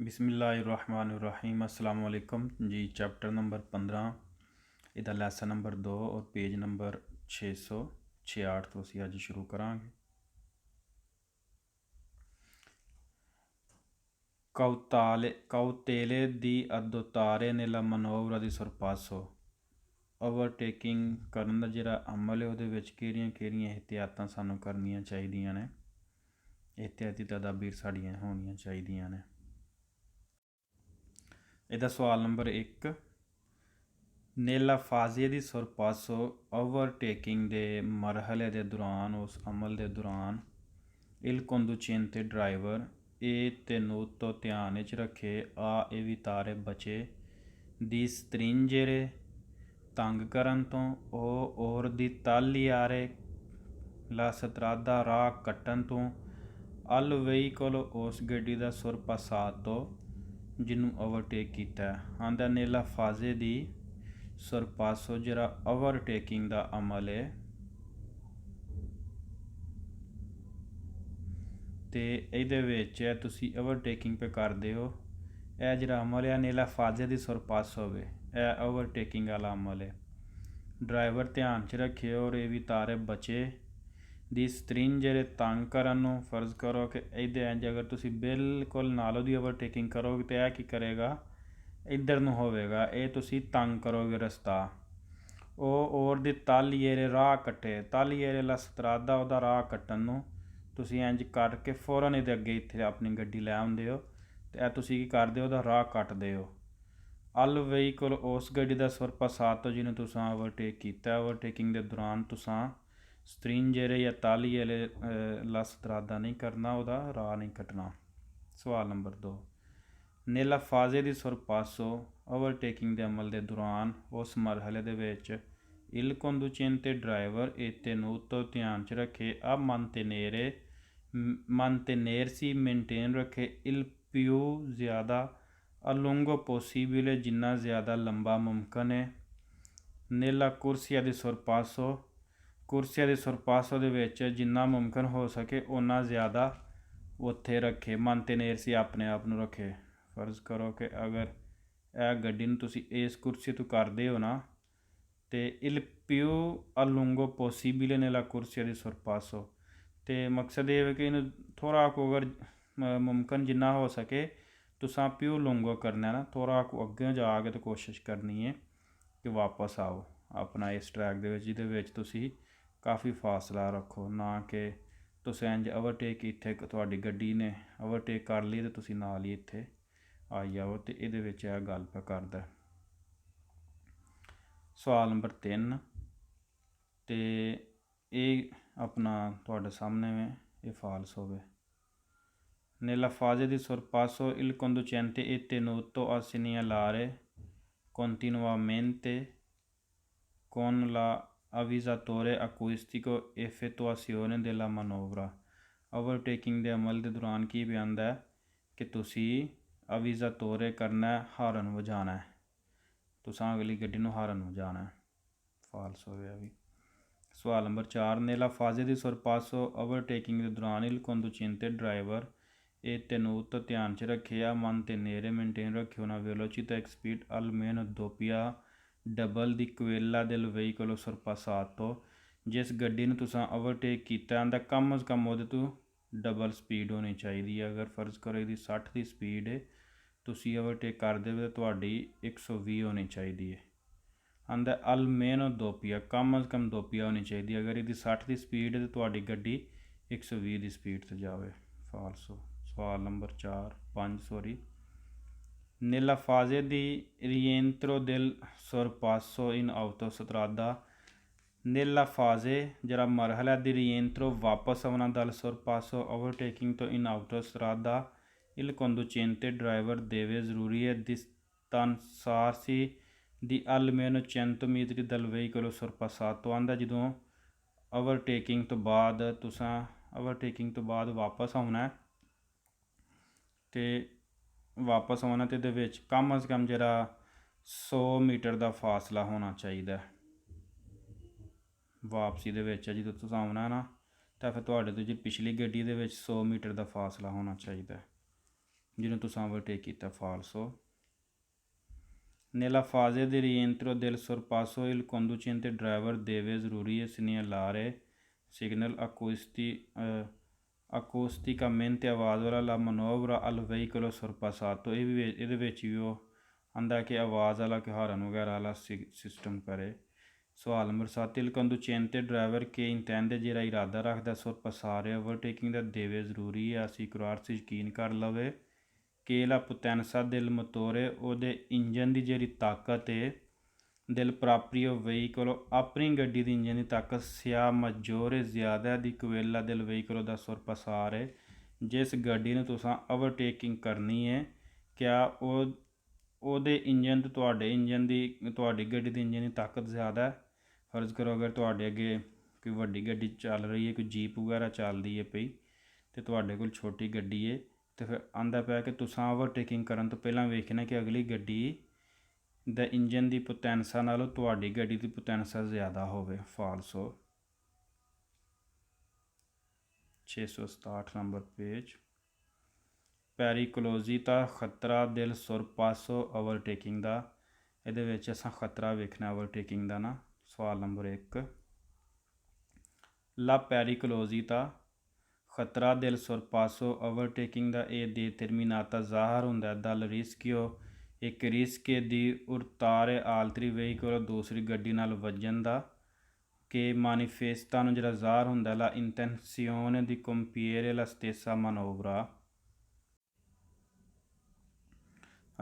बिस्मिल्लाहिर्रहमानिर्रहीम अस्सलाम वालेकुम जी। चैप्टर नंबर 15 ਇਹਦਾ ਲੈਸਨ ਨੰਬਰ 2 ਔਰ ਪੇਜ ਨੰਬਰ 666 ਤੋਂ ਅਸੀਂ ਅੱਜ ਸ਼ੁਰੂ ਕਰਾਂਗੇ। ਕਾਉਤੇਲੇ ਦੀ ਅਦੋਤਾਰੇ ਨੇਲਾ ਮਨੋਵਰਾ ਦੀ ਸਰਪਾਸੋ। ਓਵਰਟੇਕਿੰਗ ਕਰਨ ਦਾ ਜਿਹੜਾ ਅਮਲ ਹੈ ਉਹਦੇ ਵਿੱਚ ਕਿਹੜੀਆਂ ਇਹਤਿਆਤਾਂ ਸਾਨੂੰ ਕਰਨੀਆਂ ਚਾਹੀਦੀਆਂ ਨੇ, ਇਹਤਿਆਤੀ ਤਦਾਬੀਰ ਸਾਡੀਆਂ ਹੋਣੀਆਂ ਚਾਹੀਦੀਆਂ ਨੇ। ਇਹਦਾ ਸਵਾਲ ਨੰਬਰ 1, ਨੇਲਾ ਫਾਜ਼ੇ ਦੀ ਸੁਰਪਾਸੋ ਓਵਰਟੇਕਿੰਗ ਦੇ ਮਰਹਲੇ ਦੇ ਦੌਰਾਨ, ਉਸ ਅਮਲ ਦੇ ਦੌਰਾਨ ਇਲ ਕੰਦੂਚੇਂਤੇ ਡਰਾਈਵਰ ਇਹ ਤੈਨੂਤੋ ਧਿਆਨ ਵਿੱਚ ਰੱਖੇ ਆ ਇਹ ਵੀ ਤਾਰੇ ਬਚੇ ਦੀ ਸਤਰਿੰਜੇਰੇ ਤੰਗ ਕਰਨ ਤੋਂ, ਉਹ ਔਰ ਦੀ ਤਾਲੀਆਰੇ ਲਾ ਸਤਰਾਦਾ ਰਾਹ ਕੱਟਣ ਤੋਂ, ਅਲ ਵਹੀਕਲ ਉਸ ਗੱਡੀ ਦਾ ਸੁਰਪਾਸਾਤ ਤੋਂ ਜਿਹਨੂੰ ਓਵਰਟੇਕ ਕੀਤਾ। ਆਂਦਾ ਨੇਲਾ ਫਾਜ਼ੇ ਦੀ ਸੁਰਪਾਸੋ ਜਿਹੜਾ ਓਵਰਟੇਕਿੰਗ ਦਾ ਅਮਲ ਹੈ ਤੇ ਇਹਦੇ ਵਿੱਚ ਤੁਸੀਂ ਓਵਰਟੇਕਿੰਗ ਪੇ ਕਰਦੇ ਹੋ, ਇਹ ਜਿਹੜਾ ਅਮਲ ਹੈ ਨੇਲਾ ਫਾਜ਼ੇ ਦੀ ਸੁਰਪਾਸੋ ਵੇ, ਇਹ ਓਵਰਟੇਕਿੰਗ ਵਾਲਾ ਅਮਲ ਹੈ। ਡਰਾਈਵਰ ਧਿਆਨ 'ਚ ਰੱਖੇ ਔਰ ਇਹ ਵੀ ਤਾਰੇ ਬਚੇ ਦੀ ਸਤਰਿੰਜ ਜਿਹੜੇ ਤੰਗ ਕਰਨ ਨੂੰ। ਫਰਜ਼ ਕਰੋ ਕਿ ਇਹਦੇ ਇੰਜ ਅਗਰ ਤੁਸੀਂ ਬਿਲਕੁਲ ਨਾਲੋਂ ਦੀ ਓਵਰਟੇਕਿੰਗ ਕਰੋਗੇ ਤਾਂ ਇਹ ਕੀ ਕਰੇਗਾ, ਇੱਧਰ ਨੂੰ ਹੋਵੇਗਾ, ਇਹ ਤੁਸੀਂ ਤੰਗ ਕਰੋਗੇ ਰਸਤਾ। ਉਹ ਔਰ ਦੀ ਤਾਲੀਏਰੇ ਰਾਹ ਕੱਟੇ, ਤਾਲੀਏਰੇ ਲਾ ਸਤਰਾਦਾ ਉਹਦਾ ਰਾਹ ਕੱਟਣ ਨੂੰ ਤੁਸੀਂ ਇੰਜ ਕੱਟ ਕੇ ਫੌਰਨ ਇਹਦੇ ਅੱਗੇ ਇੱਥੇ ਆਪਣੀ ਗੱਡੀ ਲੈ ਆਉਂਦੇ ਹੋ ਅਤੇ ਇਹ ਤੁਸੀਂ ਕੀ ਕਰਦੇ ਹੋ, ਉਹਦਾ ਰਾਹ ਕੱਟਦੇ ਹੋ। ਅਲ ਵਹੀਕਲ ਉਸ ਗੱਡੀ ਦਾ ਸੁਰਪਾਸਾਤ ਤੋਂ ਜਿਹਨੂੰ ਤੁਸੀਂ ਓਵਰਟੇਕ ਕੀਤਾ, ਓਵਰਟੇਕਿੰਗ ਦੇ ਦੌਰਾਨ ਤੁਸੀਂ ਸਤਰਿੰਜੇਰੇ ਜਾਂ ਤਾਲੀਏਰੇ ਲਾ ਸਤਰਾਦਾ ਨਹੀਂ ਕਰਨਾ, ਉਹਦਾ ਰਾਹ ਨਹੀਂ ਕੱਟਣਾ। ਸਵਾਲ ਨੰਬਰ 2, ਨੇਲਾ ਫਾਜ਼ੇ ਦੀ ਸੁਰਪਾਸੋ ਓਵਰਟੇਕਿੰਗ ਦੇ ਅਮਲ ਦੇ ਦੌਰਾਨ ਉਸ ਮਰਹਲੇ ਦੇ ਵਿੱਚ ਇਲ ਕੰਦੂਚੇਂਤੇ ਡਰਾਈਵਰ ਇਹ ਤੈਨੂਤੋ ਧਿਆਨ 'ਚ ਰੱਖੇ ਆ mantenersi ਮੇਨਟੇਨ ਰੱਖੇ il più ਜ਼ਿਆਦਾ a lungo possibile ਜਿੰਨਾ ਜ਼ਿਆਦਾ ਲੰਬਾ ਮੁਮਕਨ ਹੈ। ਨੇਲਾ ਕੁਰਸੀਆ ਦੀ ਸੁਰਪਾਸੋ, ਕੁਰਸੀਆ ਦੀ ਸੁਰਪਾਸੋ ਦੇ ਵਿੱਚ ਜਿੰਨਾ ਮੁਮਕਨ ਹੋ ਸਕੇ ਓਨਾ ਜ਼ਿਆਦਾ ਉੱਥੇ ਰੱਖੇ, mantenersi ਆਪਣੇ ਆਪ ਨੂੰ ਰੱਖੇ। ਫਰਜ਼ ਕਰੋ ਕਿ ਅਗਰ ਇਹ ਗੱਡੀ ਨੂੰ ਤੁਸੀਂ ਇਸ ਕੁਰਸੀ ਤੋਂ ਕਰਦੇ ਹੋ ਨਾ ਤੇ il più a lungo possibile nella ਕੁਰਸੀਆ ਦੀ ਸੁਰਪਾਸੋ, ਅਤੇ ਮਕਸਦ ਇਹ ਹੈ ਕਿ ਇਹਨੂੰ ਥੋੜ੍ਹਾ ਕੁ ਅਗਰ ਮੁਮਕਨ ਜਿੰਨਾ ਹੋ ਸਕੇ ਤੁਸਾਂ ਪਿਓ ਲੂੰਗੋ ਕਰਨਾ ਨਾ, ਥੋੜ੍ਹਾ ਕੁ ਅੱਗੇ ਜਾ ਕੇ ਤਾਂ ਕੋਸ਼ਿਸ਼ ਕਰਨੀ ਹੈ ਕਿ ਵਾਪਸ ਆਓ ਆਪਣਾ ਇਸ ਟਰੈਕ ਦੇ ਵਿੱਚ, ਜਿਹਦੇ ਵਿੱਚ ਤੁਸੀਂ ਕਾਫੀ ਫਾਸਲਾ ਰੱਖੋ, ਨਾ ਕਿ ਤੁਸੀਂ ਇੰਜ ਓਵਰਟੇਕ ਇੱਥੇ ਤੁਹਾਡੀ ਗੱਡੀ ਨੇ ਓਵਰਟੇਕ ਕਰ ਲਈ ਅਤੇ ਤੁਸੀਂ ਨਾਲ ਹੀ ਇੱਥੇ ਆਈ ਜਾਓ, ਅਤੇ ਇਹਦੇ ਵਿੱਚ ਇਹ ਗੱਲ ਪਾ ਕਰਦਾ। ਸਵਾਲ ਨੰਬਰ 3, ਅਤੇ ਇਹ ਆਪਣਾ ਤੁਹਾਡੇ ਸਾਹਮਣੇ ਵੇ, ਇਹ ਫਾਲਸ ਹੋਵੇ। nella fase di sorpasso il conducente è tenuto a segnalare continuamente con l'avvisatore acustico effettuazione della manovra। Overtaking ਦੇ ਅਮਲ ਦੇ ਦੌਰਾਨ ਕੀ ਬਿਆਨਦਾ ਹੈ ਕਿ ਤੁਸੀਂ ਅਵਿਜ਼ਾਤੋਰੇ ਕਰਨਾ, ਹਾਰਨ ਵਜਾਣਾ ਹੈ, ਤੁਸੀਂ ਅਗਲੀ ਗੱਡੀ ਨੂੰ ਹਾਰਨ ਵਜਾਣਾ ਹੈ। ਫਾਲਸ ਹੋਇਆ ਵੀ। ਸਵਾਲ ਨੰਬਰ 4, ਨੇਲਾ ਫਾਜ਼ੇ ਦੀ ਸੁਰਪਾਸੋ ਓਵਰਟੇਕਿੰਗ ਦੇ ਦੌਰਾਨ ਇਲ ਕੰਦੂਚੇਂਤੇ ਡਰਾਈਵਰ ਇਹ ਤੈਨੂਤ ਧਿਆਨ 'ਚ ਰੱਖੇ ਆ mantenere ਮੇਨਟੇਨ ਰੱਖੇ ਉਹਨਾਂ velocità ਇੱਕ ਸਪੀਡ almeno doppia ਡਬਲ ਦੀ quella del veicolo sorpassato। ਜਿਸ ਗੱਡੀ ਨੂੰ ਤੁਸੀਂ ਓਵਰਟੇਕ ਕੀਤਾ ਆਂਦਾ ਕਮ ਅਜ਼ ਕਮ ਉਹਦੇ ਤੋਂ ਡਬਲ ਸਪੀਡ ਹੋਣੀ ਚਾਹੀਦੀ ਹੈ। ਅਗਰ ਫਰਜ਼ ਕਰੋ ਇਹਦੀ 60 ਦੀ ਸਪੀਡ ਹੈ, ਤੁਸੀਂ ਓਵਰਟੇਕ ਕਰਦੇ ਹੋ ਤਾਂ ਤੁਹਾਡੀ 120 ਹੋਣੀ ਚਾਹੀਦੀ ਹੈ। ਆਂਦਾ almeno doppia, ਕਮ ਅਜ਼ ਕਮ doppia ਹੋਣੀ ਚਾਹੀਦੀ। ਅਗਰ ਇਹਦੀ 60 ਦੀ ਸਪੀਡ ਹੈ ਤਾਂ ਤੁਹਾਡੀ ਗੱਡੀ 120 ਦੀ ਸਪੀਡ 'ਤੇ ਜਾਵੇ। ਫਾਲਸੋ। ਸਵਾਲ number 5, nella fase di rientro del sorpasso in autostrada। nella fase ਜਿਹੜਾ ਮਰਹਲਾ ਦੀ rientro ਵਾਪਸ ਆਉਣਾ ਦਲ sorpasso overtaking ਤੋਂ in autostrada il conducente driver deve ਜ਼ਰੂਰੀ ਹੈ distanciarsi di almeno 100 metri dal veicolo sorpassato। ਆਂਦਾ ਜਦੋਂ ਓਵਰਟੇਕਿੰਗ ਤੋਂ ਬਾਅਦ ਵਾਪਸ ਆਉਣਾ ਅਤੇ ਵਾਪਸ ਆਉਣਾ ਅਤੇ ਇਹਦੇ ਵਿੱਚ ਕਮ ਅਜ਼ ਕਮ ਜਿਹੜਾ 100 ਮੀਟਰ ਦਾ ਫਾਸਲਾ ਹੋਣਾ ਚਾਹੀਦਾ। ਵਾਪਸੀ ਦੇ ਵਿੱਚ ਜਦੋਂ ਤੁਸੀਂ ਆਉਣਾ ਨਾ ਤਾਂ ਫਿਰ ਤੁਹਾਡੇ ਤੋਂ ਜੀ ਪਿਛਲੀ ਗੱਡੀ ਦੇ ਵਿੱਚ 100 ਮੀਟਰ ਦਾ ਫਾਸਲਾ ਹੋਣਾ ਚਾਹੀਦਾ। ਜਿਹਨੂੰ ਤੁਸੀਂ ਓਵਰਟੇਕ ਕੀਤਾ ਫਾਲਸੋ। Nella fase di rientro del sorpasso il conducente driver deve ਜ਼ਰੂਰੀ ਹੈ segnalare signal acusticamente ਆਵਾਜ਼ ਵਾਲਾ la manovra al veicolo sorpassato। ਇਹ ਵੀ ਇਹਦੇ ਵਿੱਚ ਵੀ ਉਹ ਆਂਦਾ ਕਿ ਆਵਾਜ਼ ਵਾਲਾ ਕਿ ਹਾਰਨ ਵਗੈਰਾ ਵਾਲਾ ਸਿਸਟਮ ਕਰੇ। ਸਵਾਲ number 7 il conducente driver che intende ਜਿਹੜਾ ਇਰਾਦਾ ਰੱਖਦਾ sorpassare overtaking ਦਾ ਦੇਵੇ ਜ਼ਰੂਰੀ ਹੈ assicurarsi ਯਕੀਨ ਕਰ ਲਵੇ che la potenza del motore ਉਹਦੇ ਇੰਜਨ ਦੀ ਜਿਹੜੀ ਤਾਕਤ ਹੈ del proprio veicolo ਆਪਣੀ ਗੱਡੀ ਦੀ ਇੰਜਨ ਦੀ ਤਾਕਤ sia maggiore ਜ਼ਿਆਦਾ ਦੀ quella del veicolo da sorpassare ਜਿਸ ਗੱਡੀ ਨੂੰ ਤੁਸੀਂ ਓਵਰਟੇਕਿੰਗ ਕਰਨੀ ਹੈ ਕਿਆ ਉਹਦੇ ਇੰਜਨ ਤੋਂ ਤੁਹਾਡੇ ਇੰਜਨ ਦੀ ਤੁਹਾਡੀ ਗੱਡੀ ਦੀ ਇੰਜਨ ਦੀ ਤਾਕਤ ਜ਼ਿਆਦਾ ਹੈ। ਫਰਜ਼ ਕਰੋ ਅਗਰ ਤੁਹਾਡੇ ਅੱਗੇ ਕੋਈ ਵੱਡੀ ਗੱਡੀ ਚੱਲ ਰਹੀ ਹੈ ਕੋਈ ਜੀਪ ਵਗੈਰਾ ਚੱਲਦੀ ਹੈ ਪਈ ਅਤੇ ਤੁਹਾਡੇ ਕੋਲ ਛੋਟੀ ਗੱਡੀ ਹੈ ਅਤੇ ਫਿਰ ਆਉਂਦਾ ਪਿਆ ਕਿ ਤੁਸੀਂ ਓਵਰਟੇਕਿੰਗ ਕਰਨ ਤੋਂ ਪਹਿਲਾਂ ਵੇਖਣਾ ਕਿ ਅਗਲੀ ਗੱਡੀ ਦਾ ਇੰਜਨ ਦੀ ਪੋਟੈਂਸਾ ਨਾਲੋਂ ਤੁਹਾਡੀ ਗੱਡੀ ਦੀ ਪੋਟੈਂਸਾ ਜ਼ਿਆਦਾ ਹੋਵੇ ਫਾਲਸੋ। 667 ਨੰਬਰ ਪੇਜ। ਪੈਰੀਕਲੋਜ਼ੀਤਾ ਖਤਰਾ ਦਿਲ sorpasso ਓਵਰਟੇਕਿੰਗ ਦਾ ਇਹਦੇ ਵਿੱਚ ਅਸਾਂ ਖਤਰਾ ਵੇਖਣਾ ਓਵਰਟੇਕਿੰਗ ਦਾ ਨਾ। ਸਵਾਲ ਨੰਬਰ 1 ਲਾ ਪੈਰੀਕਲੋਜ਼ੀਤਾ ਖਤਰਾ ਦਿਲ sorpasso ਓਵਰਟੇਕਿੰਗ ਦਾ ਇਹ determinata ਜ਼ਾਹਰ ਹੁੰਦਾ ਦਲ ਰਿਸਕਿਓ ਇੱਕ ਰਿਸਕੇ ਦੀ ਉਰਤਾਰੇ ਆਲਤਰੀ ਵਹੀਕਲ ਦੂਸਰੀ ਗੱਡੀ ਨਾਲ ਵੱਜਣ ਦਾ ਕਿ ਮਾਨੀਫੇਸਟਾ ਨੂੰ ਜਿਹੜਾ ਜ਼ਾਹਰ ਹੁੰਦਾ ਲਾ ਇੰਟੈਂਸੀਓਨ ਦੀ ਕੰਪੀਅਰ ਲਾ ਸਟੇਸਾ ਮਨੋਵਰਾ।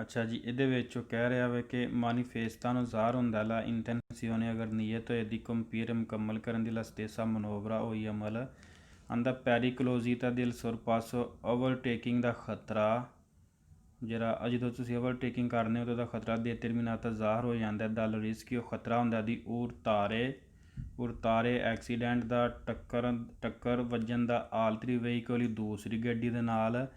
ਅੱਛਾ ਜੀ ਇਹਦੇ ਵਿੱਚ ਉਹ ਕਹਿ ਰਿਹਾ ਵੇ ਕਿ ਮਾਨੀਫੇਸਟਾ ਨੂੰ ਜ਼ਾਹਰ ਹੁੰਦਾ ਲਾ ਇੰਟੈਂਸੀਓਨੇ ਅਗਰ ਨੀਅਤ ਹੋਏ ਦੀ ਕੰਪੀਅਰ ਮੁਕੰਮਲ ਕਰਨ ਦੀ ਲਾ ਸਟੇਸਾ ਮਨੋਵਰਾ ਉਹੀ ਅਮਲ ਆਂਦਾ ਪੈਰੀਕਲੋਜ਼ੀਤਾ ਦਿਲ sorpasso ਓਵਰਟੇਕਿੰਗ ਦਾ ਖਤਰਾ ਜਿਹੜਾ ਜਦੋਂ ਤੁਸੀਂ ਓਵਰਟੇਕਿੰਗ ਕਰਨੇ ਹੋ ਤਾਂ ਖਤਰਾ determinata ਜ਼ਾਹਰ ਹੋ ਜਾਂਦਾ ਦਲ ਰਿਸਕ ਉਹ ਖਤਰਾ ਹੁੰਦਾ ਦੀ ਉਰਤਾਰੇ ਐਕਸੀਡੈਂਟ ਦਾ ਟੱਕਰ ਵੱਜਣ ਦਾ ਆਲਤਰੀ ਵਹੀਕਲ ਦੂਸਰੀ ਗੱਡੀ ਦੇ ਨਾਲ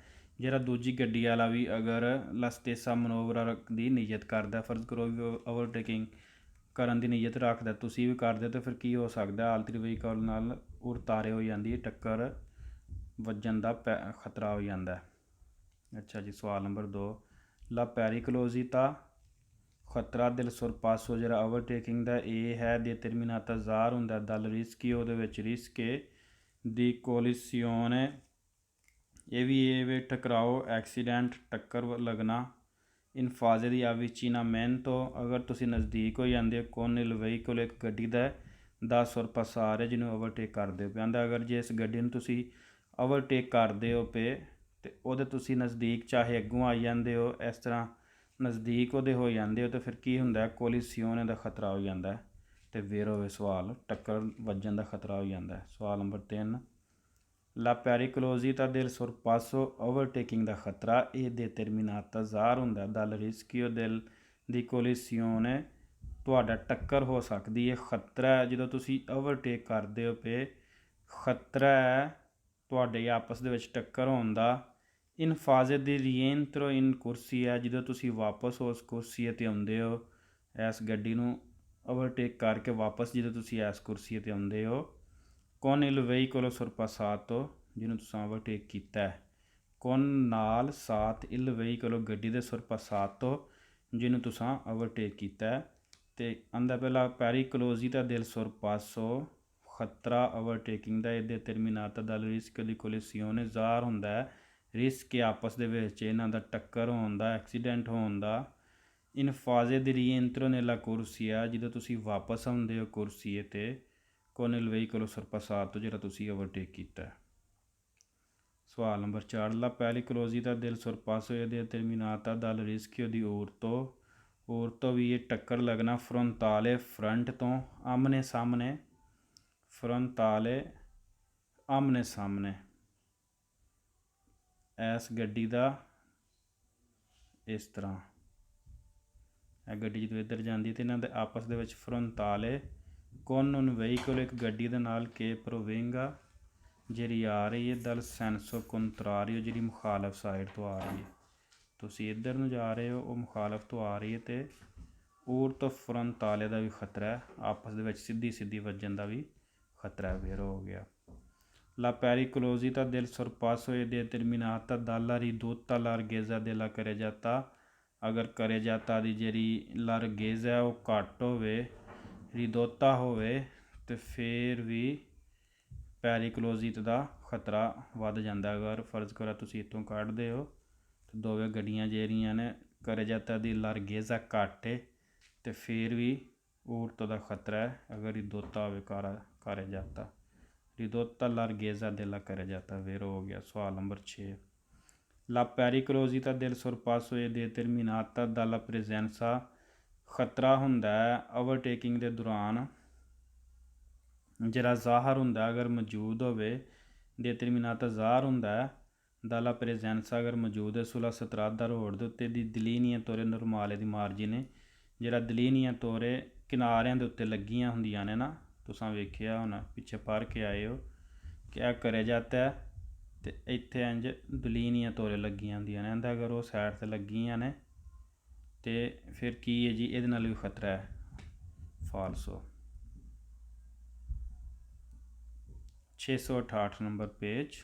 ਜਿਹੜਾ ਦੂਜੀ ਗੱਡੀ ਵਾਲਾ ਵੀ ਅਗਰ ਲਸਟੇਸਾ ਮਨੋਵਰਾ ਦੀ ਨੀਅਤ ਕਰਦਾ ਫਰਜ਼ ਕਰੋ ਵੀ ਓਵਰਟੇਕਿੰਗ ਕਰਨ ਦੀ ਨੀਅਤ ਰੱਖਦਾ ਤੁਸੀਂ ਵੀ ਕਰਦੇ ਤਾਂ ਫਿਰ ਕੀ ਹੋ ਸਕਦਾ ਆਲਤਰੀ ਵਹੀਕਲ ਨਾਲ ਉਰਤਾਰੇ ਹੋ ਜਾਂਦੀ ਹੈ ਟੱਕਰ ਵੱਜਣ ਦਾ ਖਤਰਾ ਹੋ ਜਾਂਦਾ। ਅੱਛਾ ਜੀ ਸਵਾਲ ਨੰਬਰ 2 ਲਾ ਪੈਰੀਕਲੋਜ਼ੀਤਾ ਖਤਰਾ ਦਿਲ sorpasso ਜਿਹੜਾ ਓਵਰਟੇਕਿੰਗ ਦਾ ਇਹ ਹੈ determinata ਜ਼ਾਹਰ ਹੁੰਦਾ ਦਲ ਰਿਸਕੀ ਉਹਦੇ ਵਿੱਚ ਰਿਸਕੇ ਦੀ ਕੋਲੀਸੀਓਨ ਇਹ ਵੀ ਇਹ ਵੇ ਟਕਰਾਓ ਐਕਸੀਡੈਂਟ ਟੱਕਰ ਲੱਗਣਾ ਇਨ ਫਾਜ਼ੇ ਦੀ avvicinamento ਅਗਰ ਤੁਸੀਂ ਨਜ਼ਦੀਕ ਹੋ ਜਾਂਦੇ ਹੋ con il veicolo ਇੱਕ ਗੱਡੀ ਦਾ sorpassare ਜਿਹਨੂੰ ਓਵਰਟੇਕ ਕਰਦੇ ਹੋ ਕਹਿੰਦਾ ਅਗਰ ਜੇ ਇਸ ਗੱਡੀ ਨੂੰ ਤੁਸੀਂ ਓਵਰਟੇਕ ਕਰਦੇ ਹੋ ਪਏ ਅਤੇ ਉਹਦੇ ਤੁਸੀਂ ਨਜ਼ਦੀਕ ਚਾਹੇ ਅੱਗੋਂ ਆਈ ਜਾਂਦੇ ਹੋ ਇਸ ਤਰ੍ਹਾਂ ਨਜ਼ਦੀਕ ਉਹਦੇ ਹੋ ਜਾਂਦੇ ਹੋ ਤਾਂ ਫਿਰ ਕੀ ਹੁੰਦਾ ਕੋਲੀਸੀਓਨ ਦਾ ਖਤਰਾ ਹੋ ਜਾਂਦਾ ਅਤੇ ਫਿਰ ਹੋਵੇ ਸਵਾਲ ਟੱਕਰ ਵੱਜਣ ਦਾ ਖਤਰਾ ਹੋ ਜਾਂਦਾ। ਸਵਾਲ ਨੰਬਰ 3 ਲਾ ਪੈਰੀਕਲੋਜ਼ੀਤਾ ਦਿਲ sorpasso ਓਵਰਟੇਕਿੰਗ ਦਾ ਖਤਰਾ ਇਹ determinata ਜ਼ਾਹਰ ਹੁੰਦਾ ਦਲ ਰਿਸਕਿਓ ਦਿਲ ਦੀ ਕੋਲੀਸੀਓਨ ਤੁਹਾਡਾ ਟੱਕਰ ਹੋ ਸਕਦੀ ਹੈ ਖਤਰਾ ਜਦੋਂ ਤੁਸੀਂ ਓਵਰਟੇਕ ਕਰਦੇ ਹੋ ਪਏ ਖਤਰਾ ਤੁਹਾਡੇ ਆਪਸ ਦੇ ਵਿੱਚ ਟੱਕਰ ਹੋਣ ਦਾ ਇਨ ਫਾਜ਼ੇ ਦੀ ਰੀਐਂਟਰੋ ਇਨ ਕੁਰਸੀ ਹੈ ਜਦੋਂ ਤੁਸੀਂ ਵਾਪਸ ਉਸ ਕੁਰਸੀ 'ਤੇ ਆਉਂਦੇ ਹੋ ਇਸ ਗੱਡੀ ਨੂੰ ਓਵਰਟੇਕ ਕਰਕੇ ਵਾਪਸ ਜਦੋਂ ਤੁਸੀਂ ਇਸ ਕੁਰਸੀ 'ਤੇ ਆਉਂਦੇ ਹੋ con il veicolo sorpassato ਜਿਹਨੂੰ ਤੁਸੀਂ ਓਵਰਟੇਕ ਕੀਤਾ ਹੈ con ਨਾਲ ਸਾਥ il veicolo ਗੱਡੀ ਦੇ sorpassato ਜਿਹਨੂੰ ਤੁਸੀਂ ਓਵਰਟੇਕ ਕੀਤਾ ਹੈ ਅਤੇ ਆਂਦਾ ਪਹਿਲਾਂ ਪੈਰੀਕਲੋਜ਼ੀਤਾ ਦਿਲ sorpasso ਖਤਰਾ ਓਵਰਟੇਕਿੰਗ ਦਾ ਇਹ determinata ਦਲ ਰਿਸਕ ਦੀ ਕੋਲੀਸੀਓਨ ਜ਼ਾਹਰ ਹੁੰਦਾ ਹੈ ਰਿਸਕ ਆਪਸ ਦੇ ਵਿੱਚ ਇਹਨਾਂ ਦਾ ਟੱਕਰ ਹੋਣ ਦਾ ਐਕਸੀਡੈਂਟ ਹੋਣ ਦਾ ਇਨ ਫਾਜ਼ੇ ਦੀ ਰੀਐਂਟਰੋ ਨੇਲਾ ਕੁਰਸੀਆ ਜਦੋਂ ਤੁਸੀਂ ਵਾਪਸ ਆਉਂਦੇ ਹੋ ਕੁਰਸੀਏ 'ਤੇ con il veicolo sorpassato ਜਿਹੜਾ ਤੁਸੀਂ ਓਵਰਟੇਕ ਕੀਤਾ। ਸਵਾਲ ਨੰਬਰ 4 ਲਾ ਪੈਰੀਕਲੋਜ਼ੀਤਾ ਦਿਲ sorpasso ਇਹ determinata ਦਲ ਰਿਸਕਿਓ ਦੀ ਔਰਤੋਂ ਵੀ ਇਹ ਟੱਕਰ ਲੱਗਣਾ ਫਰੰਟਾਲੇ ਫਰੰਟ ਤੋਂ ਆਮਨੇ ਸਾਹਮਣੇ ਫਰੰਟਾਲੇ ਆਮਨੇ ਸਾਹਮਣੇ ਇਸ ਗੱਡੀ ਦਾ ਇਸ ਤਰ੍ਹਾਂ ਇਹ ਗੱਡੀ ਜਦੋਂ ਇੱਧਰ ਜਾਂਦੀ ਅਤੇ ਇਹਨਾਂ ਦੇ ਆਪਸ ਦੇ ਵਿੱਚ ਫਰੰਟਾਲੇ con un veicolo ਇੱਕ ਗੱਡੀ ਦੇ ਨਾਲ ਕਿ provenga ਜਿਹੜੀ ਆ ਰਹੀ ਹੈ ਦਲ ਸੈਂਸੋ ਕੰਟਰਾਰੀਓ ਜਿਹੜੀ ਮੁਖਾਲਫ ਸਾਈਡ ਤੋਂ ਆ ਰਹੀ ਹੈ ਤੁਸੀਂ ਇੱਧਰ ਨੂੰ ਜਾ ਰਹੇ ਹੋ ਉਹ ਮੁਖਾਲਫ ਤੋਂ ਆ ਰਹੀ ਹੈ ਅਤੇ ਔਰਤੋਂ ਫਰੰਟਾਲੇ ਦਾ ਵੀ ਖਤਰਾ ਹੈ ਆਪਸ ਦੇ ਵਿੱਚ ਸਿੱਧੀ ਵੱਜਣ ਦਾ ਵੀ ਖਤਰਾ ਫਿਰ ਹੋ ਗਿਆ। La pericolosità del sorpasso è determinata dalla ridotta larghezza della carreggiata। ਅਗਰ carreggiata ਦੀ ਜਿਹੜੀ ਲਾਰਗੇਜ਼ ਹੈ ਉਹ ਘੱਟ ਹੋਵੇ, ਰਿਦੋਤਾ ਹੋਵੇ, ਤੇ ਫਿਰ ਵੀ ਪੈਰੀਕਲੋਜ਼ਿਟ ਦਾ ਖਤਰਾ ਵੱਧ ਜਾਂਦਾ। ਅਗਰ ਫਰਜ਼ ਕਰੋ ਤੁਸੀਂ ਇੱਥੋਂ ਕੱਢਦੇ ਹੋ ਤੇ ਦੋਵੇਂ ਗੱਡੀਆਂ ਜਿਹੜੀਆਂ ਨੇ carreggiata ਦੀ ਲਾਰਗੇਜ਼ਾ ਘੱਟ ਹੈ ਤੇ ਫਿਰ ਵੀ urto ਦਾ ਖਤਰਾ ਹੈ ਅਗਰ ਰਿਦੋਤਾ ਹੋਵੇ carreggiata। ridotta larghezza della carreggiata, vero हो गया। सवाल number 6, la pericolosità del sorpasso è determinata dalla presenza। ਖਤਰਾ ਹੁੰਦਾ ਹੈ ਓਵਰਟੇਕਿੰਗ ਦੇ ਦੌਰਾਨ ਜਿਹੜਾ ਜ਼ਾਹਰ ਹੁੰਦਾ ਅਗਰ ਮੌਜੂਦ ਹੋਵੇ, ਡਿਟਰਮੀਨਾਤਾ ਜ਼ਾਹਰ ਹੁੰਦਾ ਹੈ, dalla presenza ਅਗਰ ਮੌਜੂਦ ਹੈ sulla strada ਰੋਡ ਦੇ ਉੱਤੇ ਦੀ ਦਲੀਨੀਆ ਤੋਰੇ ਨਰਮਾਲੇ ਦੀ ਮਾਰਜਿਨ, ਜਿਹੜਾ ਦਲੀਨੀਆ ਤੋਰੇ ਕਿਨਾਰਿਆਂ ਦੇ ਉੱਤੇ ਲੱਗੀਆਂ ਹੁੰਦੀਆਂ ਨੇ ਨਾ, ਤੁਸੀਂ ਵੇਖਿਆ ਹੁਣ ਪਿੱਛੇ ਪੜ੍ਹ ਕੇ ਆਏ ਹੋ ਕਿ ਇਹ carreggiata ਅਤੇ ਇੱਥੇ ਇੰਝ ਦਲੀਨੀਆਂ ਤੋਰੇ ਲੱਗੀਆਂ ਹੁੰਦੀਆਂ ਨੇ, ਇਹਦਾ ਅਗਰ ਉਹ ਸਾਈਡ 'ਤੇ ਲੱਗੀਆਂ ਨੇ ਅਤੇ ਫਿਰ ਕੀ ਹੈ ਜੀ, ਇਹਦੇ ਨਾਲ ਵੀ ਖਤਰਾ ਹੈ। ਫਾਲਸੋ। 668 ਨੰਬਰ page.